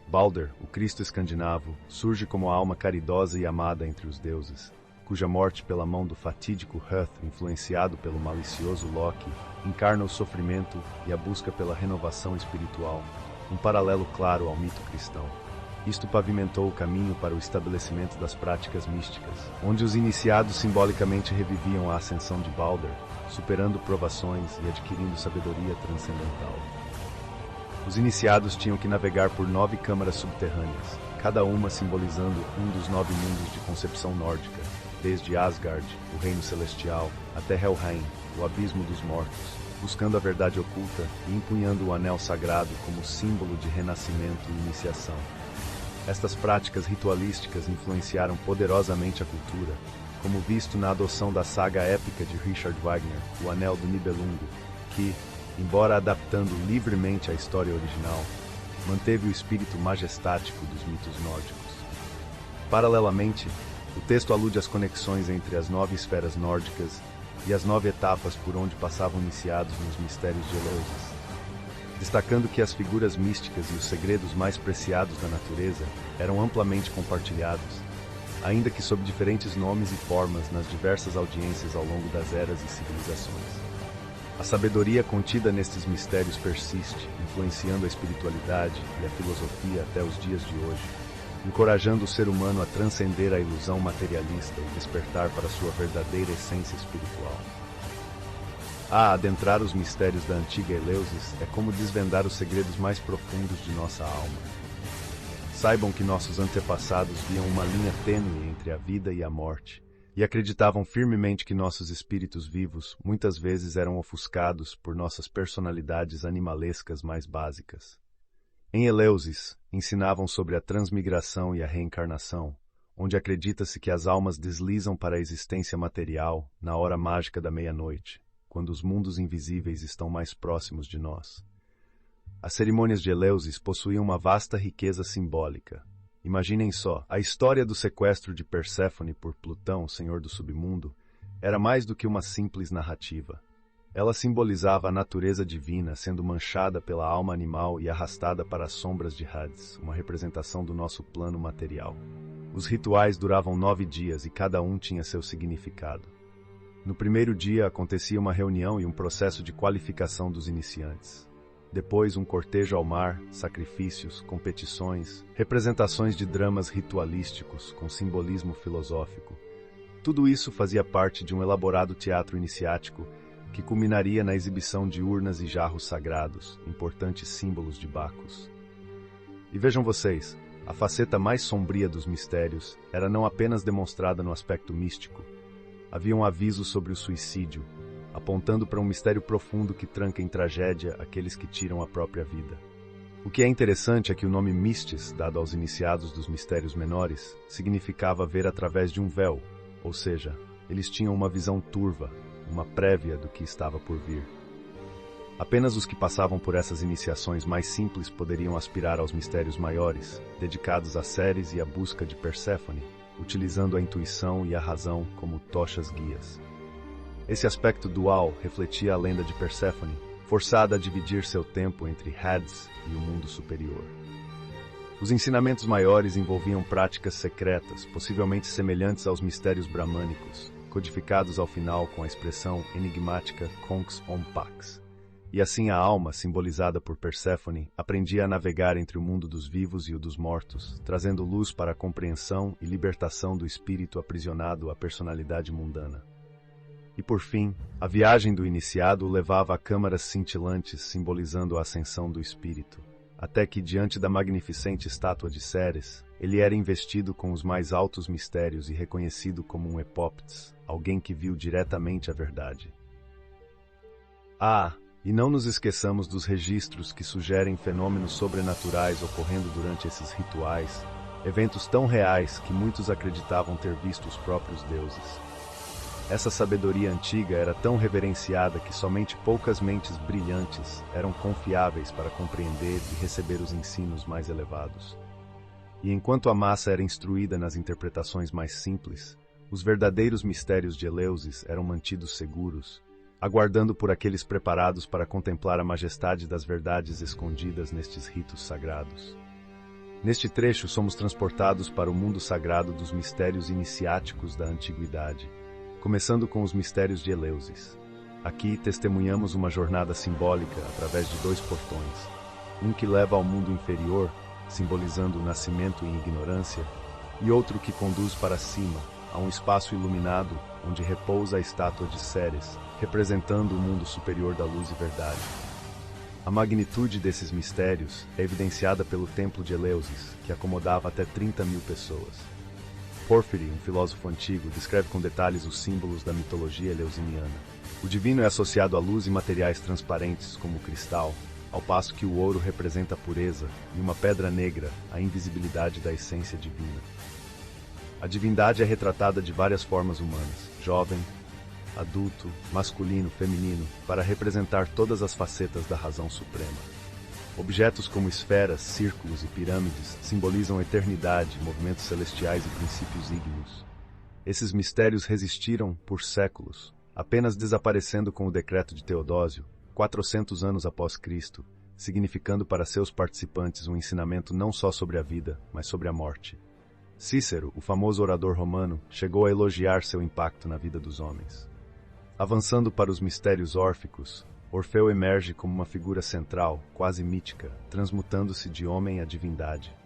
Balder, o Cristo escandinavo, surge como a alma caridosa e amada entre os deuses, cuja morte pela mão do fatídico Hroth, influenciado pelo malicioso Loki, encarna o sofrimento e a busca pela renovação espiritual, um paralelo claro ao mito cristão. Isto pavimentou o caminho para o estabelecimento das práticas místicas, onde os iniciados simbolicamente reviviam a ascensão de Balder, superando provações e adquirindo sabedoria transcendental. Os iniciados tinham que navegar por 9 câmaras subterrâneas, cada uma simbolizando um dos 9 mundos de concepção nórdica, desde Asgard, o reino celestial, até Helheim, o abismo dos mortos, buscando a verdade oculta e empunhando o anel sagrado como símbolo de renascimento e iniciação. Estas práticas ritualísticas influenciaram poderosamente a cultura, como visto na adoção da saga épica de Richard Wagner, O Anel do Nibelungo, que, embora adaptando livremente a história original, manteve o espírito majestático dos mitos nórdicos. Paralelamente, o texto alude às conexões entre as 9 esferas nórdicas e as 9 etapas por onde passavam iniciados nos mistérios de Eleusis, destacando que as figuras místicas e os segredos mais preciados da natureza eram amplamente compartilhados, ainda que sob diferentes nomes e formas nas diversas audiências ao longo das eras e civilizações. A sabedoria contida nestes mistérios persiste, influenciando a espiritualidade e a filosofia até os dias de hoje, encorajando o ser humano a transcender a ilusão materialista e despertar para sua verdadeira essência espiritual. Adentrar os mistérios da antiga Eleusis é como desvendar os segredos mais profundos de nossa alma. Saibam que nossos antepassados viam uma linha tênue entre a vida e a morte, e acreditavam firmemente que nossos espíritos vivos muitas vezes eram ofuscados por nossas personalidades animalescas mais básicas. Em Eleusis, ensinavam sobre a transmigração e a reencarnação, onde acredita-se que as almas deslizam para a existência material na hora mágica da meia-noite, quando os mundos invisíveis estão mais próximos de nós. As cerimônias de Eleusis possuíam uma vasta riqueza simbólica. Imaginem só, a história do sequestro de Perséfone por Plutão, senhor do submundo, era mais do que uma simples narrativa. Ela simbolizava a natureza divina sendo manchada pela alma animal e arrastada para as sombras de Hades, uma representação do nosso plano material. Os rituais duravam 9 dias e cada um tinha seu significado. No primeiro dia acontecia uma reunião e um processo de qualificação dos iniciantes. Depois, um cortejo ao mar, sacrifícios, competições, representações de dramas ritualísticos com simbolismo filosófico. Tudo isso fazia parte de um elaborado teatro iniciático que culminaria na exibição de urnas e jarros sagrados, importantes símbolos de Bacos. E vejam vocês, a faceta mais sombria dos mistérios era não apenas demonstrada no aspecto místico. Havia um aviso sobre o suicídio, apontando para um mistério profundo que tranca em tragédia aqueles que tiram a própria vida. O que é interessante é que o nome Mystis, dado aos iniciados dos mistérios menores, significava ver através de um véu, ou seja, eles tinham uma visão turva, uma prévia do que estava por vir. Apenas os que passavam por essas iniciações mais simples poderiam aspirar aos mistérios maiores, dedicados a Ceres e à busca de Perséfone, utilizando a intuição e a razão como tochas guias. Esse aspecto dual refletia a lenda de Perséfone, forçada a dividir seu tempo entre Hades e o mundo superior. Os ensinamentos maiores envolviam práticas secretas, possivelmente semelhantes aos mistérios bramânicos, codificados ao final com a expressão enigmática Conx on Pax. E assim a alma, simbolizada por Perséfone, aprendia a navegar entre o mundo dos vivos e o dos mortos, trazendo luz para a compreensão e libertação do espírito aprisionado à personalidade mundana. E por fim, a viagem do iniciado o levava a câmaras cintilantes simbolizando a ascensão do espírito, até que, diante da magnificente estátua de Ceres, ele era investido com os mais altos mistérios e reconhecido como um epóptes, alguém que viu diretamente a verdade. E não nos esqueçamos dos registros que sugerem fenômenos sobrenaturais ocorrendo durante esses rituais, eventos tão reais que muitos acreditavam ter visto os próprios deuses. Essa sabedoria antiga era tão reverenciada que somente poucas mentes brilhantes eram confiáveis para compreender e receber os ensinos mais elevados. E enquanto a massa era instruída nas interpretações mais simples, os verdadeiros mistérios de Eleusis eram mantidos seguros, aguardando por aqueles preparados para contemplar a majestade das verdades escondidas nestes ritos sagrados. Neste trecho, somos transportados para o mundo sagrado dos mistérios iniciáticos da antiguidade, começando com os mistérios de Eleusis. Aqui testemunhamos uma jornada simbólica através de 2 portões, um que leva ao mundo inferior, simbolizando o nascimento em ignorância, e outro que conduz para cima, a um espaço iluminado onde repousa a estátua de Ceres, representando o mundo superior da luz e verdade. A magnitude desses mistérios é evidenciada pelo templo de Eleusis, que acomodava até 30.000 pessoas. Pórfiro, um filósofo antigo, descreve com detalhes os símbolos da mitologia eleusiniana. O divino é associado à luz e materiais transparentes, como o cristal, ao passo que o ouro representa a pureza e uma pedra negra, a invisibilidade da essência divina. A divindade é retratada de várias formas humanas: jovem, adulto, masculino, feminino, para representar todas as facetas da razão suprema. Objetos como esferas, círculos e pirâmides simbolizam eternidade, movimentos celestiais e princípios ígneos. Esses mistérios resistiram por séculos, apenas desaparecendo com o decreto de Teodósio, 400 anos após Cristo, significando para seus participantes um ensinamento não só sobre a vida, mas sobre a morte. Cícero, o famoso orador romano, chegou a elogiar seu impacto na vida dos homens. Avançando para os mistérios órficos, Orfeu emerge como uma figura central, quase mítica, transmutando-se de homem à divindade.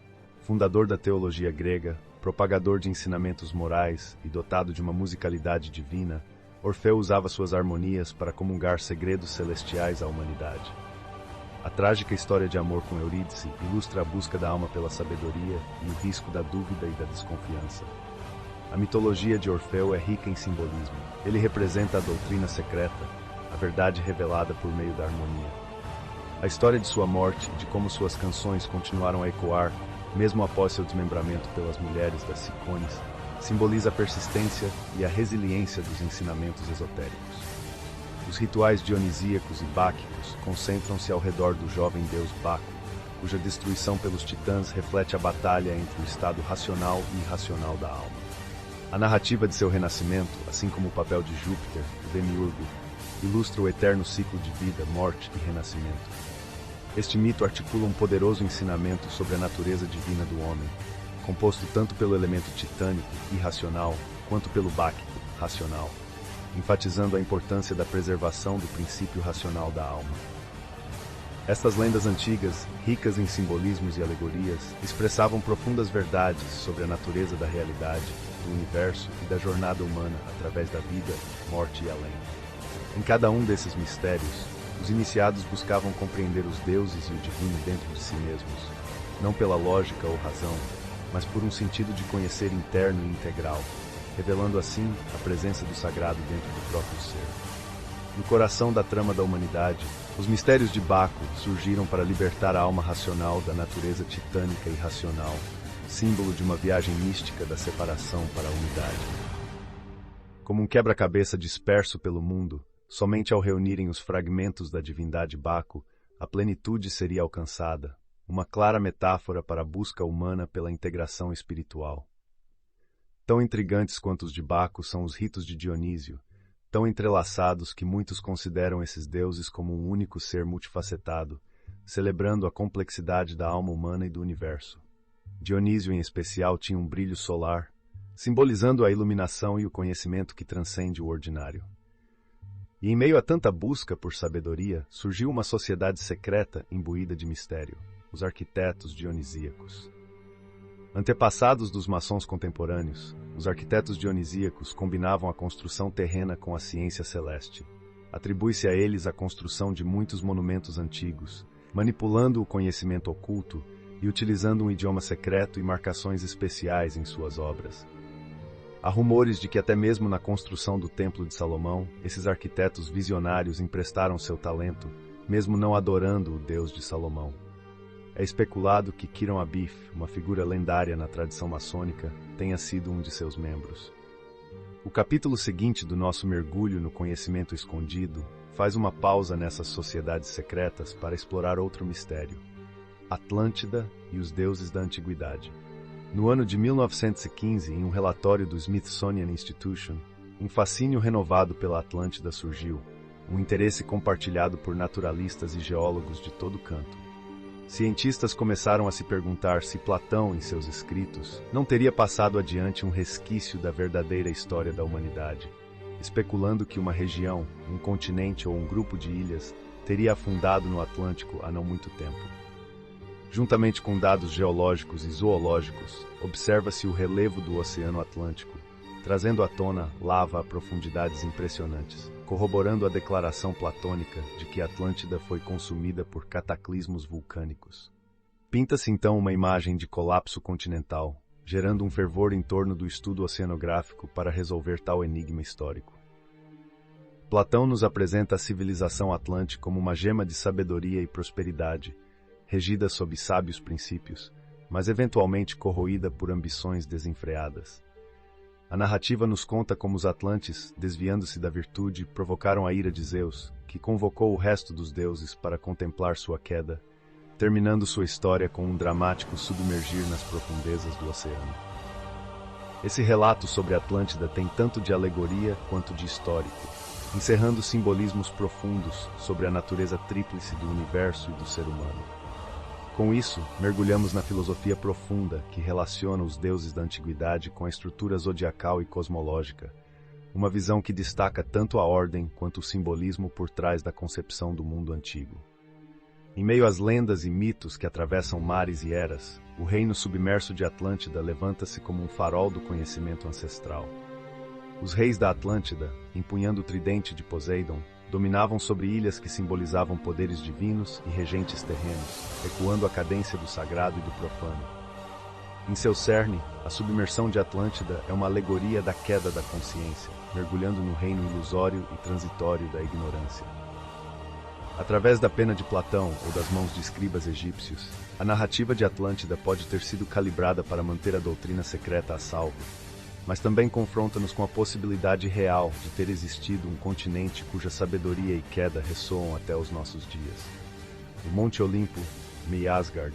Fundador da teologia grega, propagador de ensinamentos morais e dotado de uma musicalidade divina, Orfeu usava suas harmonias para comungar segredos celestiais à humanidade. A trágica história de amor com Eurídice ilustra a busca da alma pela sabedoria e o risco da dúvida e da desconfiança. A mitologia de Orfeu é rica em simbolismo. Ele representa a doutrina secreta, a verdade revelada por meio da harmonia. A história de sua morte e de como suas canções continuaram a ecoar, mesmo após seu desmembramento pelas mulheres das Cicones, simboliza a persistência e a resiliência dos ensinamentos esotéricos. Os rituais dionisíacos e báquicos concentram-se ao redor do jovem deus Baco, cuja destruição pelos titãs reflete a batalha entre o estado racional e irracional da alma. A narrativa de seu renascimento, assim como o papel de Júpiter, o demiurgo, ilustra o eterno ciclo de vida, morte e renascimento. Este mito articula um poderoso ensinamento sobre a natureza divina do homem, composto tanto pelo elemento titânico, irracional, quanto pelo báquico, racional, enfatizando a importância da preservação do princípio racional da alma. Estas lendas antigas, ricas em simbolismos e alegorias, expressavam profundas verdades sobre a natureza da realidade, do universo e da jornada humana através da vida, morte e além. Em cada um desses mistérios, os iniciados buscavam compreender os deuses e o divino dentro de si mesmos, não pela lógica ou razão, mas por um sentido de conhecer interno e integral, revelando assim a presença do sagrado dentro do próprio ser. No coração da trama da humanidade, os mistérios de Baco surgiram para libertar a alma racional da natureza titânica e racional, símbolo de uma viagem mística da separação para a unidade. Como um quebra-cabeça disperso pelo mundo, somente ao reunirem os fragmentos da divindade Baco, a plenitude seria alcançada, uma clara metáfora para a busca humana pela integração espiritual. Tão intrigantes quanto os de Baco são os ritos de Dionísio, tão entrelaçados que muitos consideram esses deuses como um único ser multifacetado, celebrando a complexidade da alma humana e do universo. Dionísio, em especial, tinha um brilho solar, simbolizando a iluminação e o conhecimento que transcende o ordinário. E em meio a tanta busca por sabedoria, surgiu uma sociedade secreta imbuída de mistério, os arquitetos dionisíacos. Antepassados dos maçons contemporâneos, os arquitetos dionisíacos combinavam a construção terrena com a ciência celeste. Atribui-se a eles a construção de muitos monumentos antigos, manipulando o conhecimento oculto e utilizando um idioma secreto e marcações especiais em suas obras. Há rumores de que até mesmo na construção do Templo de Salomão, esses arquitetos visionários emprestaram seu talento, mesmo não adorando o Deus de Salomão. É especulado que Quiron Abif, uma figura lendária na tradição maçônica, tenha sido um de seus membros. O capítulo seguinte do nosso mergulho no conhecimento escondido faz uma pausa nessas sociedades secretas para explorar outro mistério: Atlântida e os deuses da antiguidade. No ano de 1915, em um relatório do Smithsonian Institution, um fascínio renovado pela Atlântida surgiu, um interesse compartilhado por naturalistas e geólogos de todo canto. Cientistas começaram a se perguntar se Platão, em seus escritos, não teria passado adiante um resquício da verdadeira história da humanidade, especulando que uma região, um continente ou um grupo de ilhas teria afundado no Atlântico há não muito tempo. Juntamente com dados geológicos e zoológicos, observa-se o relevo do Oceano Atlântico, trazendo à tona lava a profundidades impressionantes, corroborando a declaração platônica de que a Atlântida foi consumida por cataclismos vulcânicos. Pinta-se então uma imagem de colapso continental, gerando um fervor em torno do estudo oceanográfico para resolver tal enigma histórico. Platão nos apresenta a civilização atlântica como uma gema de sabedoria e prosperidade, regida sob sábios princípios, mas eventualmente corroída por ambições desenfreadas. A narrativa nos conta como os Atlantes, desviando-se da virtude, provocaram a ira de Zeus, que convocou o resto dos deuses para contemplar sua queda, terminando sua história com um dramático submergir nas profundezas do oceano. Esse relato sobre Atlântida tem tanto de alegoria quanto de histórico, encerrando simbolismos profundos sobre a natureza tríplice do universo e do ser humano. Com isso, mergulhamos na filosofia profunda que relaciona os deuses da antiguidade com a estrutura zodiacal e cosmológica, uma visão que destaca tanto a ordem quanto o simbolismo por trás da concepção do mundo antigo. Em meio às lendas e mitos que atravessam mares e eras, o reino submerso de Atlântida levanta-se como um farol do conhecimento ancestral. Os reis da Atlântida, empunhando o tridente de Poseidon, dominavam sobre ilhas que simbolizavam poderes divinos e regentes terrenos, ecoando a cadência do sagrado e do profano. Em seu cerne, a submersão de Atlântida é uma alegoria da queda da consciência, mergulhando no reino ilusório e transitório da ignorância. Através da pena de Platão ou das mãos de escribas egípcios, a narrativa de Atlântida pode ter sido calibrada para manter a doutrina secreta a salvo, mas também confronta-nos com a possibilidade real de ter existido um continente cuja sabedoria e queda ressoam até os nossos dias. O Monte Olimpo, Mi-Asgard,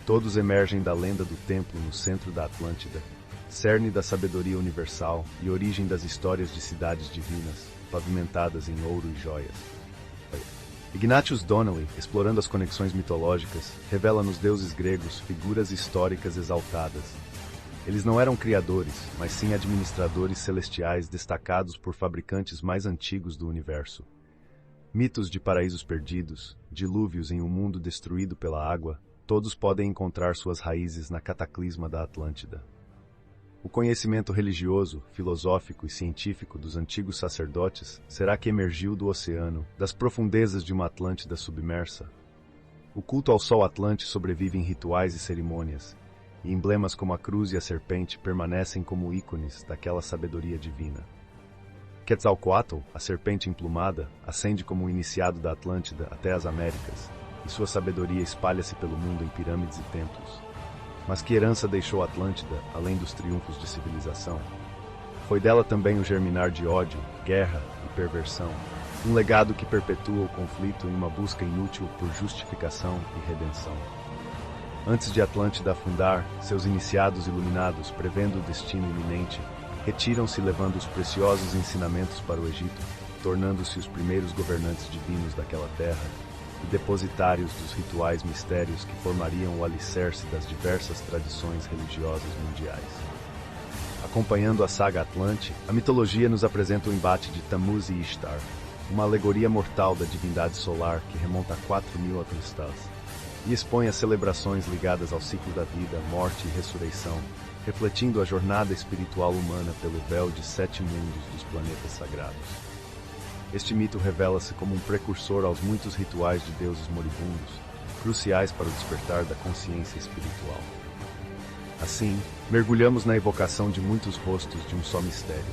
todos emergem da lenda do templo no centro da Atlântida, cerne da sabedoria universal e origem das histórias de cidades divinas, pavimentadas em ouro e joias. Ignatius Donnelly, explorando as conexões mitológicas, revela nos deuses gregos figuras históricas exaltadas. Eles não eram criadores, mas sim administradores celestiais destacados por fabricantes mais antigos do universo. Mitos de paraísos perdidos, dilúvios em um mundo destruído pela água, todos podem encontrar suas raízes na cataclisma da Atlântida. O conhecimento religioso, filosófico e científico dos antigos sacerdotes será que emergiu do oceano, das profundezas de uma Atlântida submersa? O culto ao Sol Atlante sobrevive em rituais e cerimônias, e emblemas como a cruz e a serpente permanecem como ícones daquela sabedoria divina. Quetzalcoatl, a serpente emplumada, ascende como um iniciado da Atlântida até as Américas, e sua sabedoria espalha-se pelo mundo em pirâmides e templos. Mas que herança deixou a Atlântida, além dos triunfos de civilização? Foi dela também o germinar de ódio, guerra e perversão, um legado que perpetua o conflito em uma busca inútil por justificação e redenção. Antes de Atlântida afundar, seus iniciados iluminados, prevendo o destino iminente, retiram-se levando os preciosos ensinamentos para o Egito, tornando-se os primeiros governantes divinos daquela terra e depositários dos rituais mistérios que formariam o alicerce das diversas tradições religiosas mundiais. Acompanhando a saga Atlante, a mitologia nos apresenta o embate de Tammuz e Ishtar, uma alegoria mortal da divindade solar que remonta a 4.000 a.C., e expõe as celebrações ligadas ao ciclo da vida, morte e ressurreição, refletindo a jornada espiritual humana pelo véu de 7 mundos dos planetas sagrados. Este mito revela-se como um precursor aos muitos rituais de deuses moribundos, cruciais para o despertar da consciência espiritual. Assim, mergulhamos na evocação de muitos rostos de um só mistério,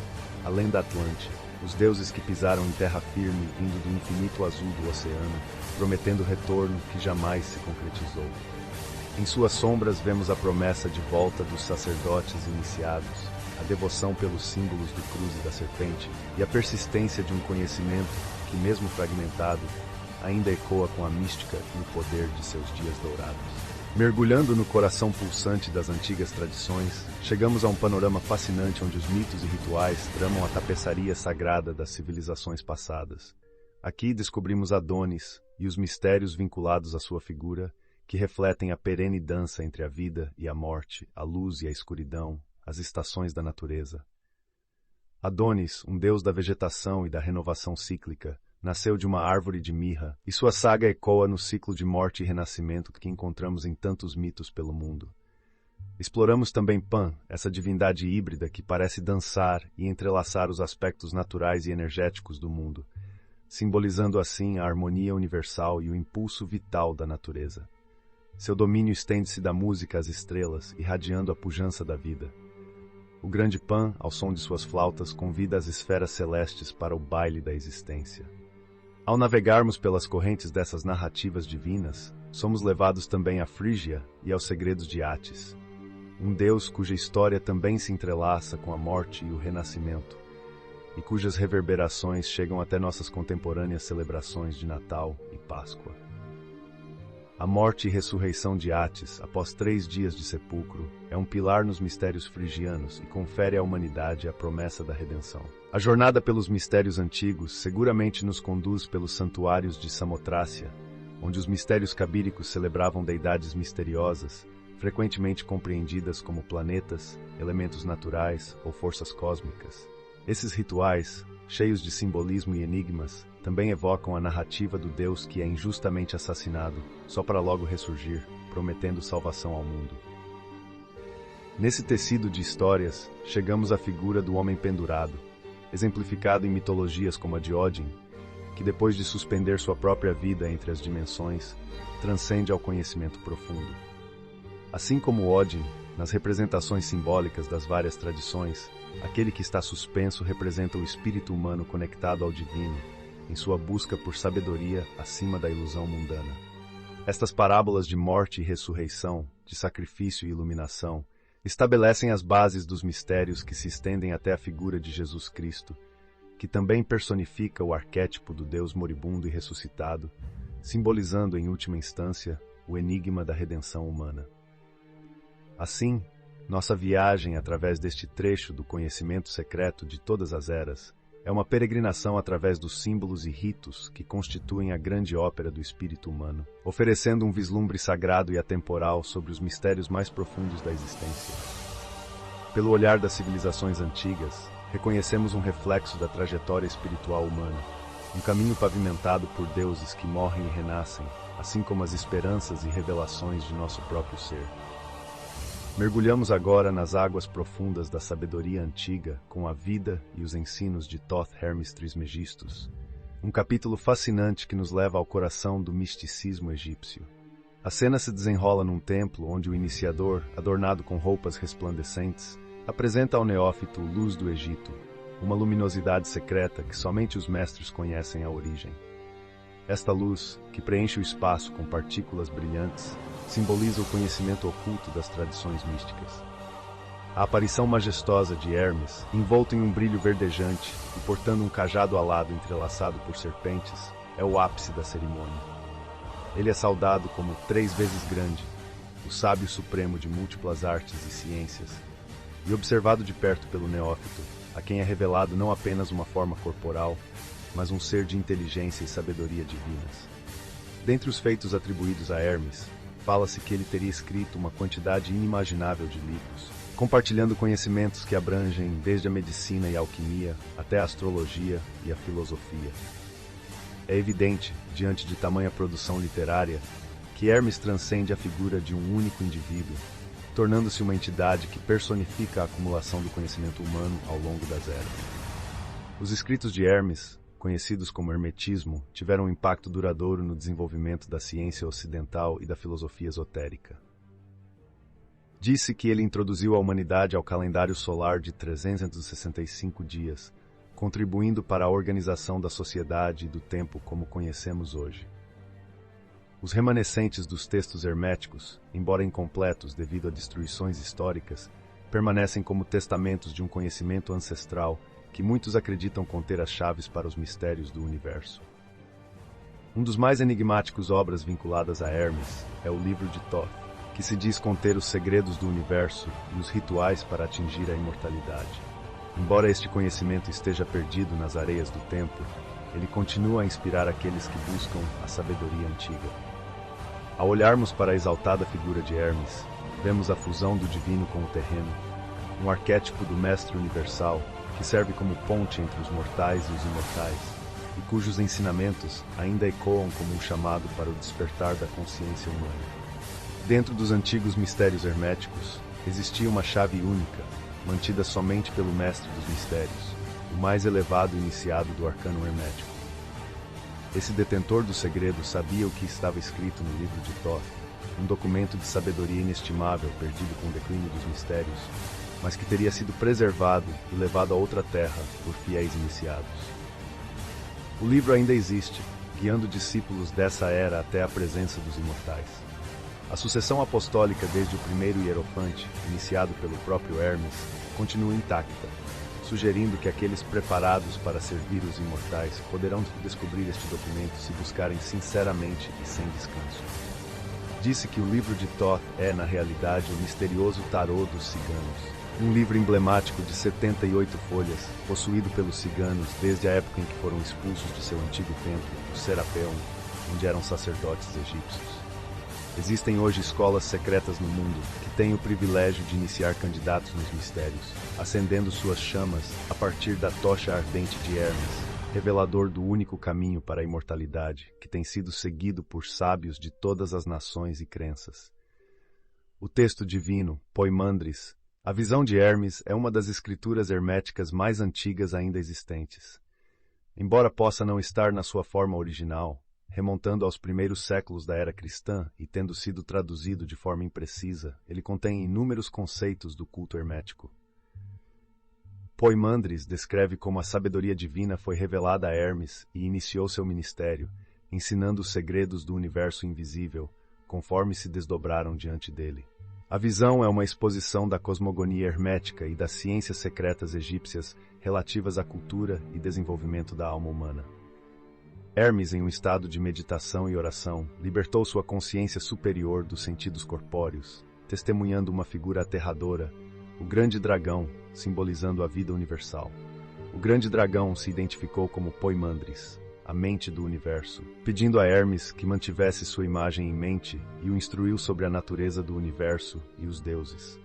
além da Atlante, os deuses que pisaram em terra firme vindo do infinito azul do oceano, prometendo retorno que jamais se concretizou. Em suas sombras vemos a promessa de volta dos sacerdotes iniciados, a devoção pelos símbolos do cruz e da serpente, e a persistência de um conhecimento que, mesmo fragmentado, ainda ecoa com a mística e o poder de seus dias dourados. Mergulhando no coração pulsante das antigas tradições, chegamos a um panorama fascinante onde os mitos e rituais tramam a tapeçaria sagrada das civilizações passadas. Aqui descobrimos Adonis e os mistérios vinculados à sua figura, que refletem a perene dança entre a vida e a morte, a luz e a escuridão, as estações da natureza. Adonis, um deus da vegetação e da renovação cíclica, nasceu de uma árvore de mirra, e sua saga ecoa no ciclo de morte e renascimento que encontramos em tantos mitos pelo mundo. Exploramos também Pan, essa divindade híbrida que parece dançar e entrelaçar os aspectos naturais e energéticos do mundo, simbolizando assim a harmonia universal e o impulso vital da natureza. Seu domínio estende-se da música às estrelas, irradiando a pujança da vida. O grande Pan, ao som de suas flautas, convida as esferas celestes para o baile da existência. Ao navegarmos pelas correntes dessas narrativas divinas, somos levados também à Frígia e aos segredos de Átis. um Deus cuja história também se entrelaça com a morte e o renascimento, e cujas reverberações chegam até nossas contemporâneas celebrações de Natal e Páscoa. A morte e ressurreição de Atis, após 3 dias de sepulcro, é um pilar nos mistérios frigianos e confere à humanidade a promessa da redenção. A jornada pelos mistérios antigos seguramente nos conduz pelos santuários de Samotrácia, onde os mistérios cabíricos celebravam deidades misteriosas, frequentemente compreendidas como planetas, elementos naturais ou forças cósmicas. Esses rituais, cheios de simbolismo e enigmas, também evocam a narrativa do Deus que é injustamente assassinado, só para logo ressurgir, prometendo salvação ao mundo. Nesse tecido de histórias, chegamos à figura do homem pendurado, exemplificado em mitologias como a de Odin, que depois de suspender sua própria vida entre as dimensões, transcende ao conhecimento profundo. Assim como Odin, nas representações simbólicas das várias tradições, aquele que está suspenso representa o espírito humano conectado ao divino, em sua busca por sabedoria acima da ilusão mundana. Estas parábolas de morte e ressurreição, de sacrifício e iluminação, estabelecem as bases dos mistérios que se estendem até a figura de Jesus Cristo, que também personifica o arquétipo do Deus moribundo e ressuscitado, simbolizando, em última instância, o enigma da redenção humana. Assim, nossa viagem através deste trecho do conhecimento secreto de todas as eras é uma peregrinação através dos símbolos e ritos que constituem a grande ópera do espírito humano, oferecendo um vislumbre sagrado e atemporal sobre os mistérios mais profundos da existência. Pelo olhar das civilizações antigas, reconhecemos um reflexo da trajetória espiritual humana, um caminho pavimentado por deuses que morrem e renascem, assim como as esperanças e revelações de nosso próprio ser. Mergulhamos agora nas águas profundas da sabedoria antiga com a vida e os ensinos de Thoth Hermes Trismegistus, um capítulo fascinante que nos leva ao coração do misticismo egípcio. A cena se desenrola num templo onde o iniciador, adornado com roupas resplandecentes, apresenta ao neófito luz do Egito, uma luminosidade secreta que somente os mestres conhecem a origem. Esta luz, que preenche o espaço com partículas brilhantes, simboliza o conhecimento oculto das tradições místicas. A aparição majestosa de Hermes, envolto em um brilho verdejante e portando um cajado alado entrelaçado por serpentes, é o ápice da cerimônia. Ele é saudado como 3 vezes grande, o sábio supremo de múltiplas artes e ciências, e observado de perto pelo neófito, a quem é revelado não apenas uma forma corporal, mas um ser de inteligência e sabedoria divinas. Dentre os feitos atribuídos a Hermes, fala-se que ele teria escrito uma quantidade inimaginável de livros, compartilhando conhecimentos que abrangem desde a medicina e a alquimia até a astrologia e a filosofia. É evidente, diante de tamanha produção literária, que Hermes transcende a figura de um único indivíduo, tornando-se uma entidade que personifica a acumulação do conhecimento humano ao longo das eras. Os escritos de Hermes, conhecidos como hermetismo, tiveram um impacto duradouro no desenvolvimento da ciência ocidental e da filosofia esotérica. Disse que ele introduziu a humanidade ao calendário solar de 365 dias, contribuindo para a organização da sociedade e do tempo como conhecemos hoje. Os remanescentes dos textos herméticos, embora incompletos devido a destruições históricas, permanecem como testamentos de um conhecimento ancestral que muitos acreditam conter as chaves para os mistérios do universo. Um dos mais enigmáticos obras vinculadas a Hermes é o livro de Thoth, que se diz conter os segredos do universo e os rituais para atingir a imortalidade. Embora este conhecimento esteja perdido nas areias do tempo, ele continua a inspirar aqueles que buscam a sabedoria antiga. Ao olharmos para a exaltada figura de Hermes, vemos a fusão do divino com o terreno, um arquétipo do mestre universal que serve como ponte entre os mortais e os imortais, e cujos ensinamentos ainda ecoam como um chamado para o despertar da consciência humana. Dentro dos antigos mistérios herméticos, existia uma chave única, mantida somente pelo mestre dos mistérios, o mais elevado iniciado do arcano hermético. Esse detentor do segredo sabia o que estava escrito no livro de Thoth, um documento de sabedoria inestimável perdido com o declínio dos mistérios, mas que teria sido preservado e levado a outra terra por fiéis iniciados. O livro ainda existe, guiando discípulos dessa era até a presença dos imortais. A sucessão apostólica desde o primeiro hierofante, iniciado pelo próprio Hermes, continua intacta, sugerindo que aqueles preparados para servir os imortais poderão descobrir este documento se buscarem sinceramente e sem descanso. Disse que o livro de Thoth é, na realidade, o misterioso tarô dos ciganos, um livro emblemático de 78 folhas, possuído pelos ciganos desde a época em que foram expulsos de seu antigo templo, o Serapeum, onde eram sacerdotes egípcios. Existem hoje escolas secretas no mundo que têm o privilégio de iniciar candidatos nos mistérios, acendendo suas chamas a partir da tocha ardente de Hermes, revelador do único caminho para a imortalidade, que tem sido seguido por sábios de todas as nações e crenças. O texto divino, Poimandres, a visão de Hermes, é uma das escrituras herméticas mais antigas ainda existentes. Embora possa não estar na sua forma original, remontando aos primeiros séculos da era cristã e tendo sido traduzido de forma imprecisa, ele contém inúmeros conceitos do culto hermético. Poimandres descreve como a sabedoria divina foi revelada a Hermes e iniciou seu ministério, ensinando os segredos do universo invisível, conforme se desdobraram diante dele. A visão é uma exposição da cosmogonia hermética e das ciências secretas egípcias relativas à cultura e desenvolvimento da alma humana. Hermes, em um estado de meditação e oração, libertou sua consciência superior dos sentidos corpóreos, testemunhando uma figura aterradora, o grande dragão, simbolizando a vida universal. O grande dragão se identificou como Poimandres, a mente do universo, pedindo a Hermes que mantivesse sua imagem em mente e o instruiu sobre a natureza do universo e os deuses.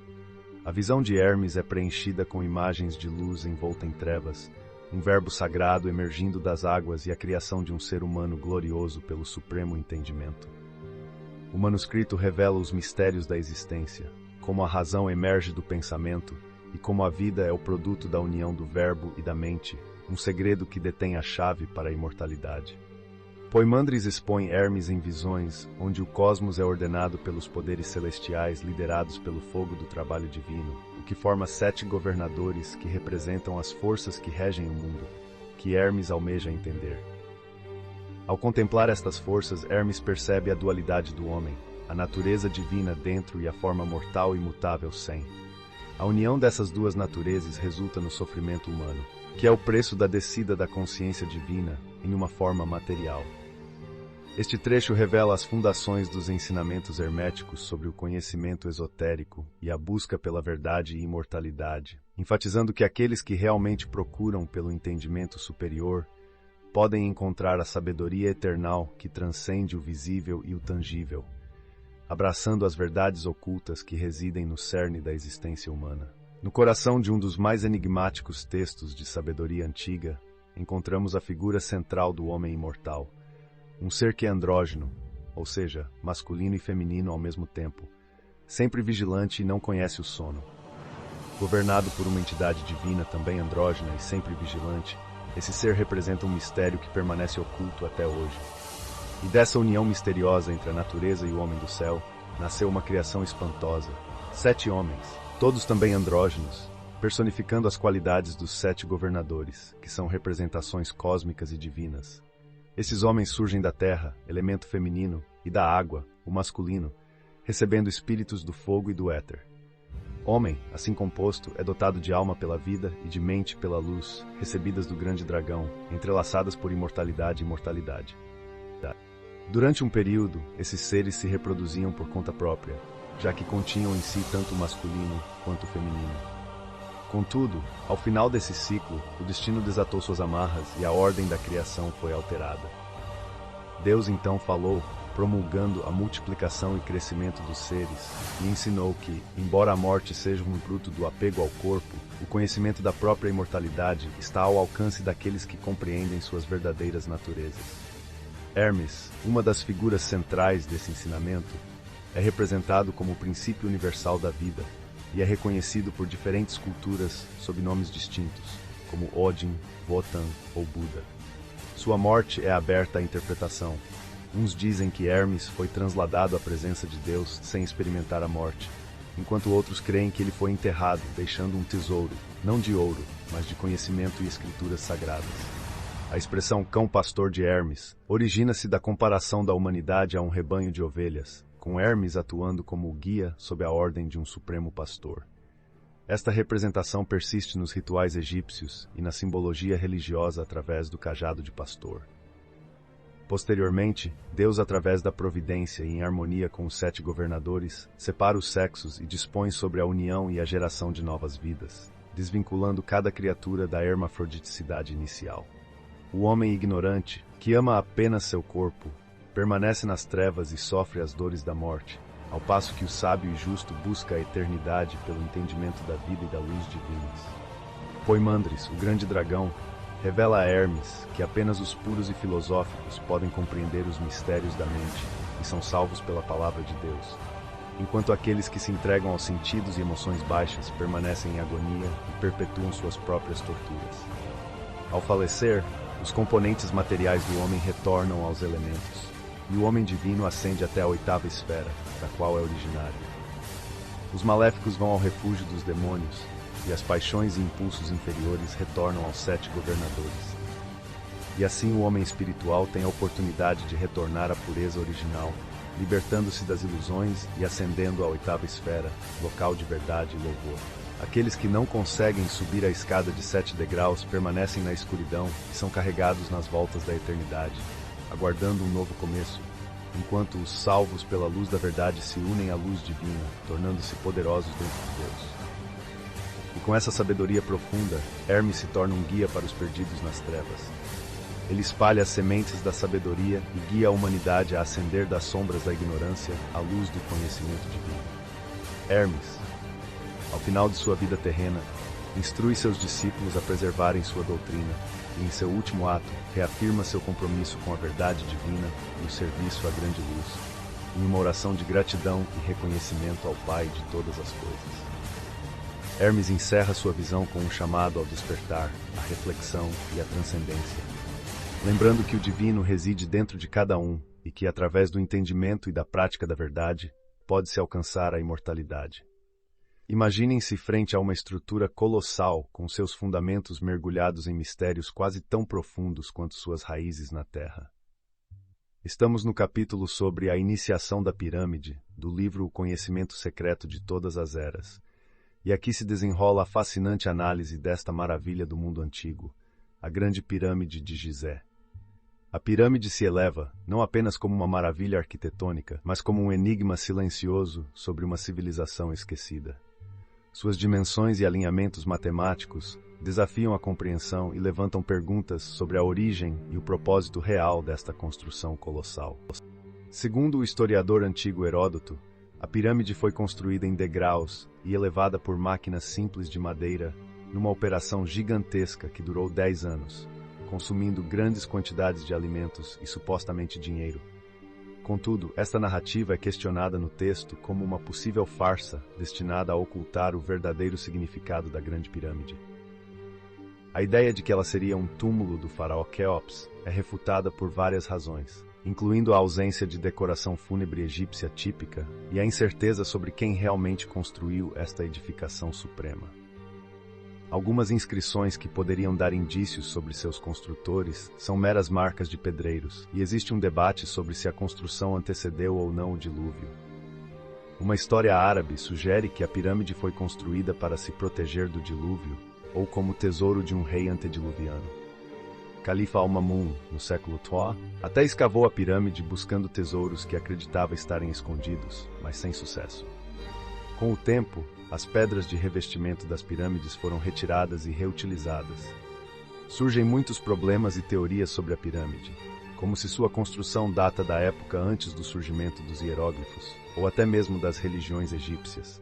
A visão de Hermes é preenchida com imagens de luz envolta em trevas, um verbo sagrado emergindo das águas e a criação de um ser humano glorioso pelo supremo entendimento. O manuscrito revela os mistérios da existência, como a razão emerge do pensamento e como a vida é o produto da união do verbo e da mente, um segredo que detém a chave para a imortalidade. Poimandres expõe Hermes em visões, onde o cosmos é ordenado pelos poderes celestiais liderados pelo fogo do trabalho divino, o que forma 7 governadores que representam as forças que regem o mundo, que Hermes almeja entender. Ao contemplar estas forças, Hermes percebe a dualidade do homem, a natureza divina dentro e a forma mortal e mutável sem. A união dessas duas naturezas resulta no sofrimento humano, que é o preço da descida da consciência divina em uma forma material. Este trecho revela as fundações dos ensinamentos herméticos sobre o conhecimento esotérico e a busca pela verdade e imortalidade, enfatizando que aqueles que realmente procuram pelo entendimento superior podem encontrar a sabedoria eternal que transcende o visível e o tangível, abraçando as verdades ocultas que residem no cerne da existência humana. No coração de um dos mais enigmáticos textos de sabedoria antiga, encontramos a figura central do homem imortal, um ser que é andrógeno, ou seja, masculino e feminino ao mesmo tempo, sempre vigilante e não conhece o sono. Governado por uma entidade divina também andrógena e sempre vigilante, esse ser representa um mistério que permanece oculto até hoje. E dessa união misteriosa entre a natureza e o homem do céu, nasceu uma criação espantosa, 7 homens, todos também andrógenos, personificando as qualidades dos 7 governadores, que são representações cósmicas e divinas. Esses homens surgem da terra, elemento feminino, e da água, o masculino, recebendo espíritos do fogo e do éter. Homem, assim composto, é dotado de alma pela vida e de mente pela luz, recebidas do grande dragão, entrelaçadas por imortalidade e mortalidade. Durante um período, esses seres se reproduziam por conta própria, já que continham em si tanto o masculino quanto o feminino. Contudo, ao final desse ciclo, o destino desatou suas amarras e a ordem da criação foi alterada. Deus então falou, promulgando a multiplicação e crescimento dos seres, e ensinou que, embora a morte seja um fruto do apego ao corpo, o conhecimento da própria imortalidade está ao alcance daqueles que compreendem suas verdadeiras naturezas. Hermes, uma das figuras centrais desse ensinamento, é representado como o princípio universal da vida, e é reconhecido por diferentes culturas sob nomes distintos, como Odin, Wotan ou Buda. Sua morte é aberta à interpretação. Uns dizem que Hermes foi transladado à presença de Deus sem experimentar a morte, enquanto outros creem que ele foi enterrado, deixando um tesouro, não de ouro, mas de conhecimento e escrituras sagradas. A expressão cão pastor de Hermes origina-se da comparação da humanidade a um rebanho de ovelhas, com Hermes atuando como o guia sob a ordem de um supremo pastor. Esta representação persiste nos rituais egípcios e na simbologia religiosa através do cajado de pastor. Posteriormente, Deus, através da providência e em harmonia com os 7 governadores, separa os sexos e dispõe sobre a união e a geração de novas vidas, desvinculando cada criatura da hermafroditicidade inicial. O homem ignorante, que ama apenas seu corpo, permanece nas trevas e sofre as dores da morte, ao passo que o sábio e justo busca a eternidade pelo entendimento da vida e da luz divinas. Poimandres, o grande dragão, revela a Hermes que apenas os puros e filosóficos podem compreender os mistérios da mente e são salvos pela palavra de Deus, enquanto aqueles que se entregam aos sentidos e emoções baixas permanecem em agonia e perpetuam suas próprias torturas. Ao falecer, os componentes materiais do homem retornam aos elementos, e o homem divino ascende até a 8ª esfera, da qual é originário. Os maléficos vão ao refúgio dos demônios, e as paixões e impulsos inferiores retornam aos 7 governadores. E assim o homem espiritual tem a oportunidade de retornar à pureza original, libertando-se das ilusões e ascendendo à 8ª esfera, local de verdade e louvor. Aqueles que não conseguem subir a escada de 7 degraus permanecem na escuridão e são carregados nas voltas da eternidade, aguardando um novo começo, enquanto os salvos pela luz da verdade se unem à luz divina, tornando-se poderosos dentro de Deus. E com essa sabedoria profunda, Hermes se torna um guia para os perdidos nas trevas. Ele espalha as sementes da sabedoria e guia a humanidade a ascender das sombras da ignorância à luz do conhecimento divino. Hermes, ao final de sua vida terrena, instrui seus discípulos a preservarem sua doutrina e, em seu último ato, reafirma seu compromisso com a verdade divina e o serviço à grande luz, em uma oração de gratidão e reconhecimento ao Pai de todas as coisas. Hermes encerra sua visão com um chamado ao despertar, à reflexão e à transcendência, lembrando que o divino reside dentro de cada um e que, através do entendimento e da prática da verdade, pode-se alcançar a imortalidade. Imaginem-se frente a uma estrutura colossal com seus fundamentos mergulhados em mistérios quase tão profundos quanto suas raízes na terra. Estamos no capítulo sobre a iniciação da pirâmide, do livro O Conhecimento Secreto de Todas as Eras, e aqui se desenrola a fascinante análise desta maravilha do mundo antigo, a Grande Pirâmide de Gizé. A pirâmide se eleva, não apenas como uma maravilha arquitetônica, mas como um enigma silencioso sobre uma civilização esquecida. Suas dimensões e alinhamentos matemáticos desafiam a compreensão e levantam perguntas sobre a origem e o propósito real desta construção colossal. Segundo o historiador antigo Heródoto, a pirâmide foi construída em degraus e elevada por máquinas simples de madeira numa operação gigantesca que durou 10 anos, consumindo grandes quantidades de alimentos e supostamente dinheiro. Contudo, esta narrativa é questionada no texto como uma possível farsa destinada a ocultar o verdadeiro significado da Grande Pirâmide. A ideia de que ela seria um túmulo do faraó Quéops é refutada por várias razões, incluindo a ausência de decoração fúnebre egípcia típica e a incerteza sobre quem realmente construiu esta edificação suprema. Algumas inscrições que poderiam dar indícios sobre seus construtores são meras marcas de pedreiros, e existe um debate sobre se a construção antecedeu ou não o dilúvio. Uma história árabe sugere que a pirâmide foi construída para se proteger do dilúvio ou como tesouro de um rei antediluviano. Califa Al-Mamun, no século III, até escavou a pirâmide buscando tesouros que acreditava estarem escondidos, mas sem sucesso. Com o tempo, as pedras de revestimento das pirâmides foram retiradas e reutilizadas. Surgem muitos problemas e teorias sobre a pirâmide, como se sua construção data da época antes do surgimento dos hieróglifos, ou até mesmo das religiões egípcias,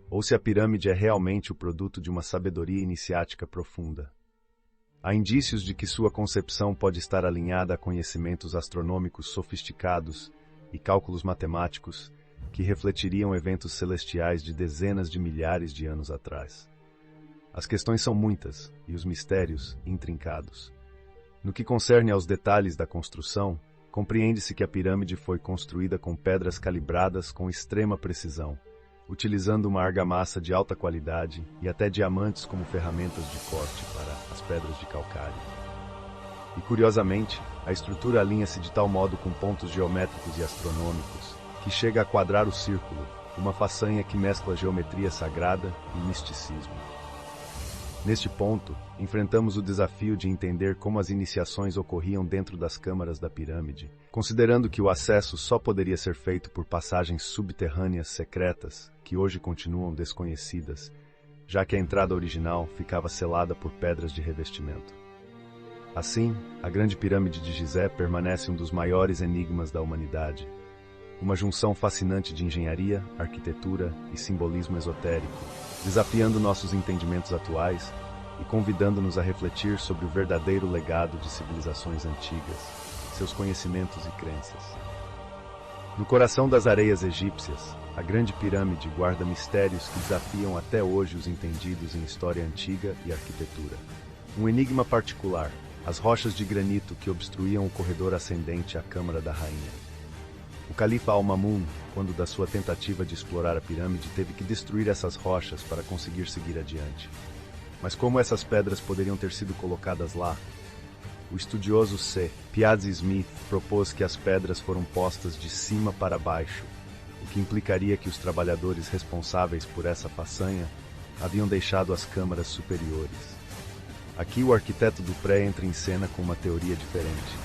ou se a pirâmide é realmente o produto de uma sabedoria iniciática profunda. Há indícios de que sua concepção pode estar alinhada a conhecimentos astronômicos sofisticados e cálculos matemáticos que refletiriam eventos celestiais de dezenas de milhares de anos atrás. As questões são muitas e os mistérios intrincados. No que concerne aos detalhes da construção, compreende-se que a pirâmide foi construída com pedras calibradas com extrema precisão, utilizando uma argamassa de alta qualidade e até diamantes como ferramentas de corte para as pedras de calcário. E curiosamente, a estrutura alinha-se de tal modo com pontos geométricos e astronômicos, que chega a quadrar o círculo, uma façanha que mescla geometria sagrada e misticismo. Neste ponto, enfrentamos o desafio de entender como as iniciações ocorriam dentro das câmaras da pirâmide, considerando que o acesso só poderia ser feito por passagens subterrâneas secretas, que hoje continuam desconhecidas, já que a entrada original ficava selada por pedras de revestimento. Assim, a Grande Pirâmide de Gizé permanece um dos maiores enigmas da humanidade, uma junção fascinante de engenharia, arquitetura e simbolismo esotérico, desafiando nossos entendimentos atuais e convidando-nos a refletir sobre o verdadeiro legado de civilizações antigas, seus conhecimentos e crenças. No coração das areias egípcias, a Grande Pirâmide guarda mistérios que desafiam até hoje os entendidos em história antiga e arquitetura. Um enigma particular, as rochas de granito que obstruíam o corredor ascendente à Câmara da Rainha. O califa Al-Mamun, quando da sua tentativa de explorar a pirâmide, teve que destruir essas rochas para conseguir seguir adiante. Mas como essas pedras poderiam ter sido colocadas lá? O estudioso C. Piazzi Smith propôs que as pedras foram postas de cima para baixo, o que implicaria que os trabalhadores responsáveis por essa façanha haviam deixado as câmaras superiores. Aqui o arquiteto Dupré entra em cena com uma teoria diferente.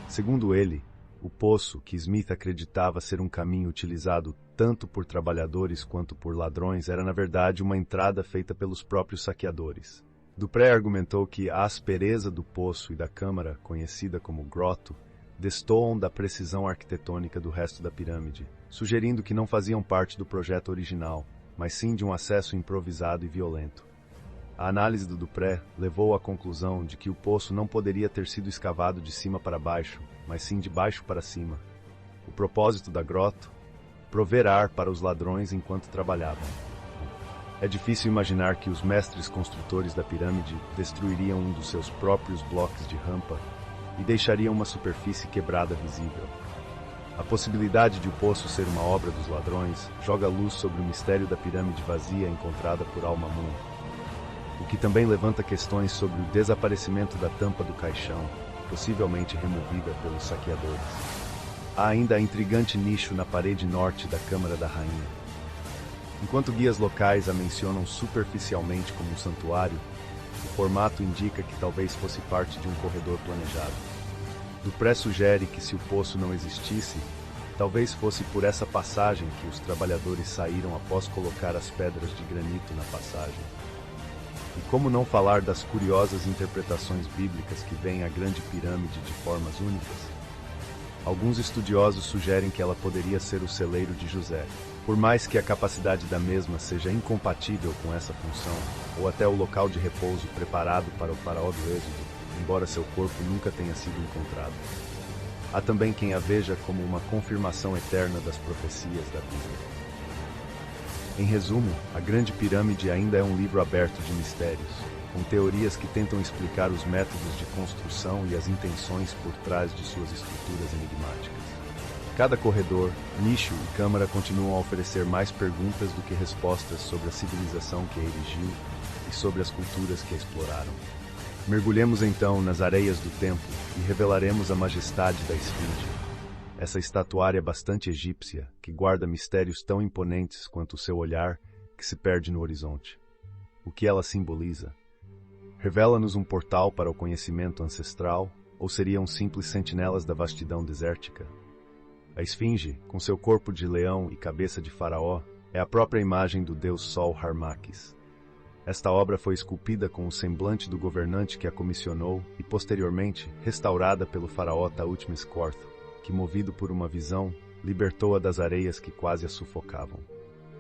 Segundo ele, o poço, que Smith acreditava ser um caminho utilizado tanto por trabalhadores quanto por ladrões, era na verdade uma entrada feita pelos próprios saqueadores. Dupré argumentou que a aspereza do poço e da câmara, conhecida como groto, destoam da precisão arquitetônica do resto da pirâmide, sugerindo que não faziam parte do projeto original, mas sim de um acesso improvisado e violento. A análise do Dupré levou à conclusão de que o poço não poderia ter sido escavado de cima para baixo, mas sim de baixo para cima. O propósito da grota? Prover ar para os ladrões enquanto trabalhavam. É difícil imaginar que os mestres construtores da pirâmide destruiriam um dos seus próprios blocos de rampa e deixariam uma superfície quebrada visível. A possibilidade de o poço ser uma obra dos ladrões joga luz sobre o mistério da pirâmide vazia encontrada por Al-Mamun, o que também levanta questões sobre o desaparecimento da tampa do caixão, possivelmente removida pelos saqueadores. Há ainda a intrigante nicho na parede norte da Câmara da Rainha. Enquanto guias locais a mencionam superficialmente como um santuário, o formato indica que talvez fosse parte de um corredor planejado. Dupré sugere que se o poço não existisse, talvez fosse por essa passagem que os trabalhadores saíram após colocar as pedras de granito na passagem. E como não falar das curiosas interpretações bíblicas que veem a Grande Pirâmide de formas únicas? Alguns estudiosos sugerem que ela poderia ser o celeiro de José, por mais que a capacidade da mesma seja incompatível com essa função, ou até o local de repouso preparado para o faraó do Êxodo, embora seu corpo nunca tenha sido encontrado. Há também quem a veja como uma confirmação eterna das profecias da Bíblia. Em resumo, a Grande Pirâmide ainda é um livro aberto de mistérios, com teorias que tentam explicar os métodos de construção e as intenções por trás de suas estruturas enigmáticas. Cada corredor, nicho e câmara continuam a oferecer mais perguntas do que respostas sobre a civilização que a erigiu e sobre as culturas que a exploraram. Mergulhemos então nas areias do templo e revelaremos a majestade da Esfinge, essa estatuária bastante egípcia que guarda mistérios tão imponentes quanto o seu olhar que se perde no horizonte. O que ela simboliza? Revela-nos um portal para o conhecimento ancestral ou seriam simples sentinelas da vastidão desértica? A Esfinge, com seu corpo de leão e cabeça de faraó, é a própria imagem do deus Sol Harmaquis. Esta obra foi esculpida com o semblante do governante que a comissionou e, posteriormente, restaurada pelo faraó Tautmes IV, que, movido por uma visão, libertou-a das areias que quase a sufocavam.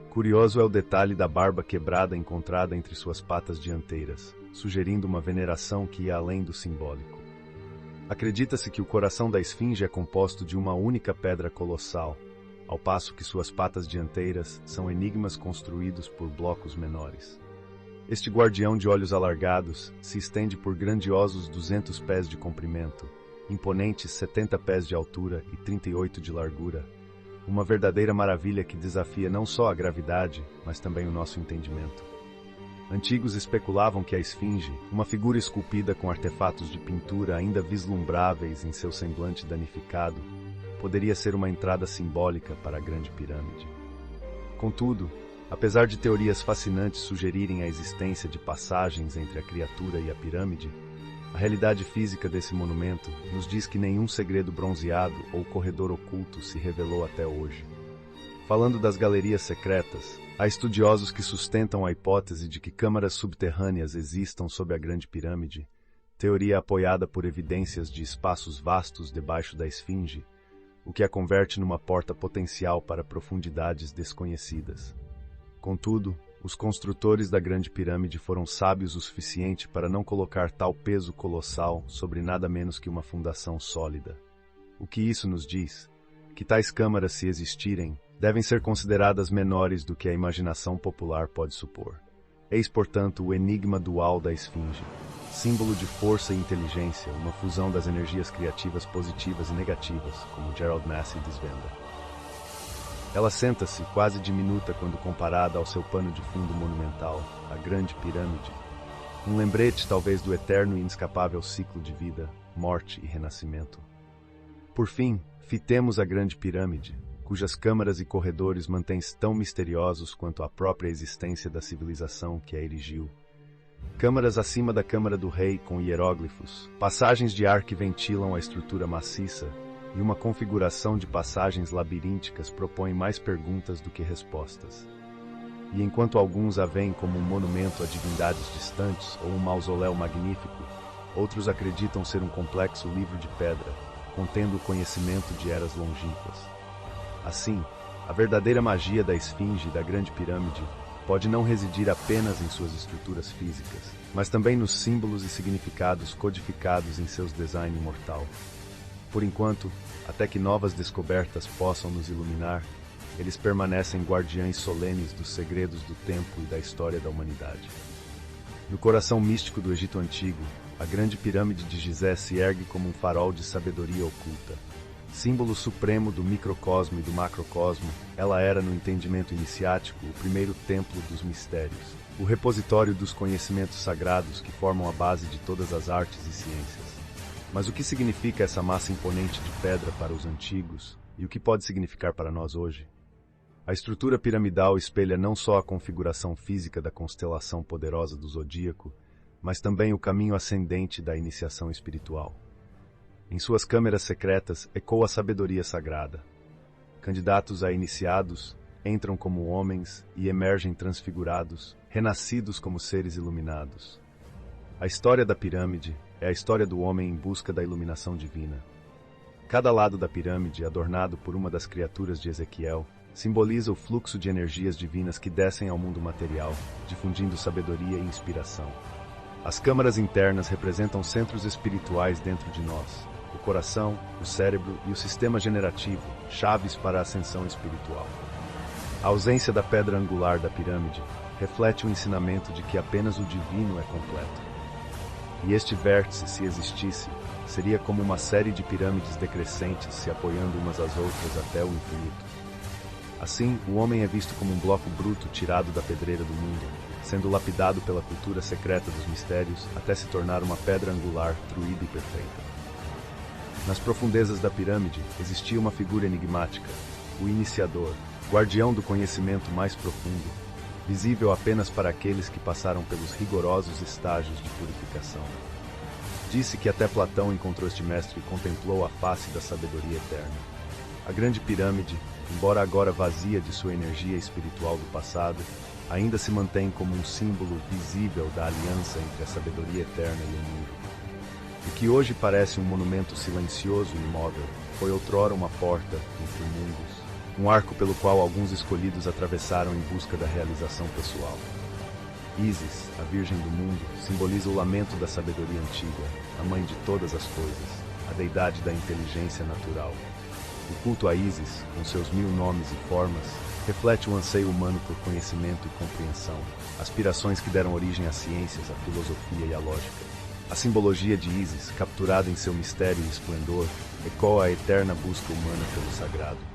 Curioso é o detalhe da barba quebrada encontrada entre suas patas dianteiras, sugerindo uma veneração que ia além do simbólico. Acredita-se que o coração da Esfinge é composto de uma única pedra colossal, ao passo que suas patas dianteiras são enigmas construídos por blocos menores. Este guardião de olhos alargados se estende por grandiosos 200 pés de comprimento, imponentes 70 pés de altura e 38 de largura, uma verdadeira maravilha que desafia não só a gravidade, mas também o nosso entendimento. Antigos especulavam que a Esfinge, uma figura esculpida com artefatos de pintura ainda vislumbráveis em seu semblante danificado, poderia ser uma entrada simbólica para a Grande Pirâmide. Contudo, apesar de teorias fascinantes sugerirem a existência de passagens entre a criatura e a pirâmide, a realidade física desse monumento nos diz que nenhum segredo bronzeado ou corredor oculto se revelou até hoje. Falando das galerias secretas, há estudiosos que sustentam a hipótese de que câmaras subterrâneas existam sob a Grande Pirâmide, teoria apoiada por evidências de espaços vastos debaixo da esfinge, o que a converte numa porta potencial para profundidades desconhecidas. Contudo, os construtores da Grande Pirâmide foram sábios o suficiente para não colocar tal peso colossal sobre nada menos que uma fundação sólida. O que isso nos diz? Que tais câmaras, se existirem, devem ser consideradas menores do que a imaginação popular pode supor. Eis, portanto, o enigma dual da esfinge, símbolo de força e inteligência, uma fusão das energias criativas positivas e negativas, como Gerald Massey desvenda. Ela senta-se quase diminuta quando comparada ao seu pano de fundo monumental, a Grande Pirâmide, um lembrete talvez do eterno e inescapável ciclo de vida, morte e renascimento. Por fim, fitemos a Grande Pirâmide, cujas câmaras e corredores mantêm-se tão misteriosos quanto a própria existência da civilização que a erigiu. Câmaras acima da Câmara do Rei com hieróglifos, passagens de ar que ventilam a estrutura maciça, e uma configuração de passagens labirínticas propõe mais perguntas do que respostas. E enquanto alguns a veem como um monumento a divindades distantes ou um mausoléu magnífico, outros acreditam ser um complexo livro de pedra, contendo o conhecimento de eras longínquas. Assim, a verdadeira magia da esfinge e da Grande Pirâmide pode não residir apenas em suas estruturas físicas, mas também nos símbolos e significados codificados em seus design imortal. Por enquanto, até que novas descobertas possam nos iluminar, eles permanecem guardiães solenes dos segredos do tempo e da história da humanidade. No coração místico do Egito Antigo, a Grande Pirâmide de Gizé se ergue como um farol de sabedoria oculta. Símbolo supremo do microcosmo e do macrocosmo, ela era, no entendimento iniciático, o primeiro templo dos mistérios, o repositório dos conhecimentos sagrados que formam a base de todas as artes e ciências. Mas o que significa essa massa imponente de pedra para os antigos, e o que pode significar para nós hoje? A estrutura piramidal espelha não só a configuração física da constelação poderosa do zodíaco, mas também o caminho ascendente da iniciação espiritual. Em suas câmeras secretas ecoa a sabedoria sagrada. Candidatos a iniciados entram como homens e emergem transfigurados, renascidos como seres iluminados. A história da pirâmide é a história do homem em busca da iluminação divina. Cada lado da pirâmide, adornado por uma das criaturas de Ezequiel, simboliza o fluxo de energias divinas que descem ao mundo material, difundindo sabedoria e inspiração. As câmaras internas representam centros espirituais dentro de nós, o coração, o cérebro e o sistema generativo, chaves para a ascensão espiritual. A ausência da pedra angular da pirâmide reflete o ensinamento de que apenas o divino é completo. E este vértice, se existisse, seria como uma série de pirâmides decrescentes se apoiando umas às outras até o infinito. Assim, o homem é visto como um bloco bruto tirado da pedreira do mundo, sendo lapidado pela cultura secreta dos mistérios até se tornar uma pedra angular, truída e perfeita. Nas profundezas da pirâmide existia uma figura enigmática, o iniciador, guardião do conhecimento mais profundo, visível apenas para aqueles que passaram pelos rigorosos estágios de purificação. Disse que até Platão encontrou este mestre e contemplou a face da sabedoria eterna. A Grande Pirâmide, embora agora vazia de sua energia espiritual do passado, ainda se mantém como um símbolo visível da aliança entre a sabedoria eterna e o mundo. O que hoje parece um monumento silencioso e imóvel, foi outrora uma porta entre mundos, um arco pelo qual alguns escolhidos atravessaram em busca da realização pessoal. Ísis, a Virgem do Mundo, simboliza o lamento da sabedoria antiga, a mãe de todas as coisas, a deidade da inteligência natural. O culto a Ísis, com seus 1000 nomes e formas, reflete o anseio humano por conhecimento e compreensão, aspirações que deram origem às ciências, à filosofia e à lógica. A simbologia de Ísis, capturada em seu mistério e esplendor, ecoa a eterna busca humana pelo sagrado.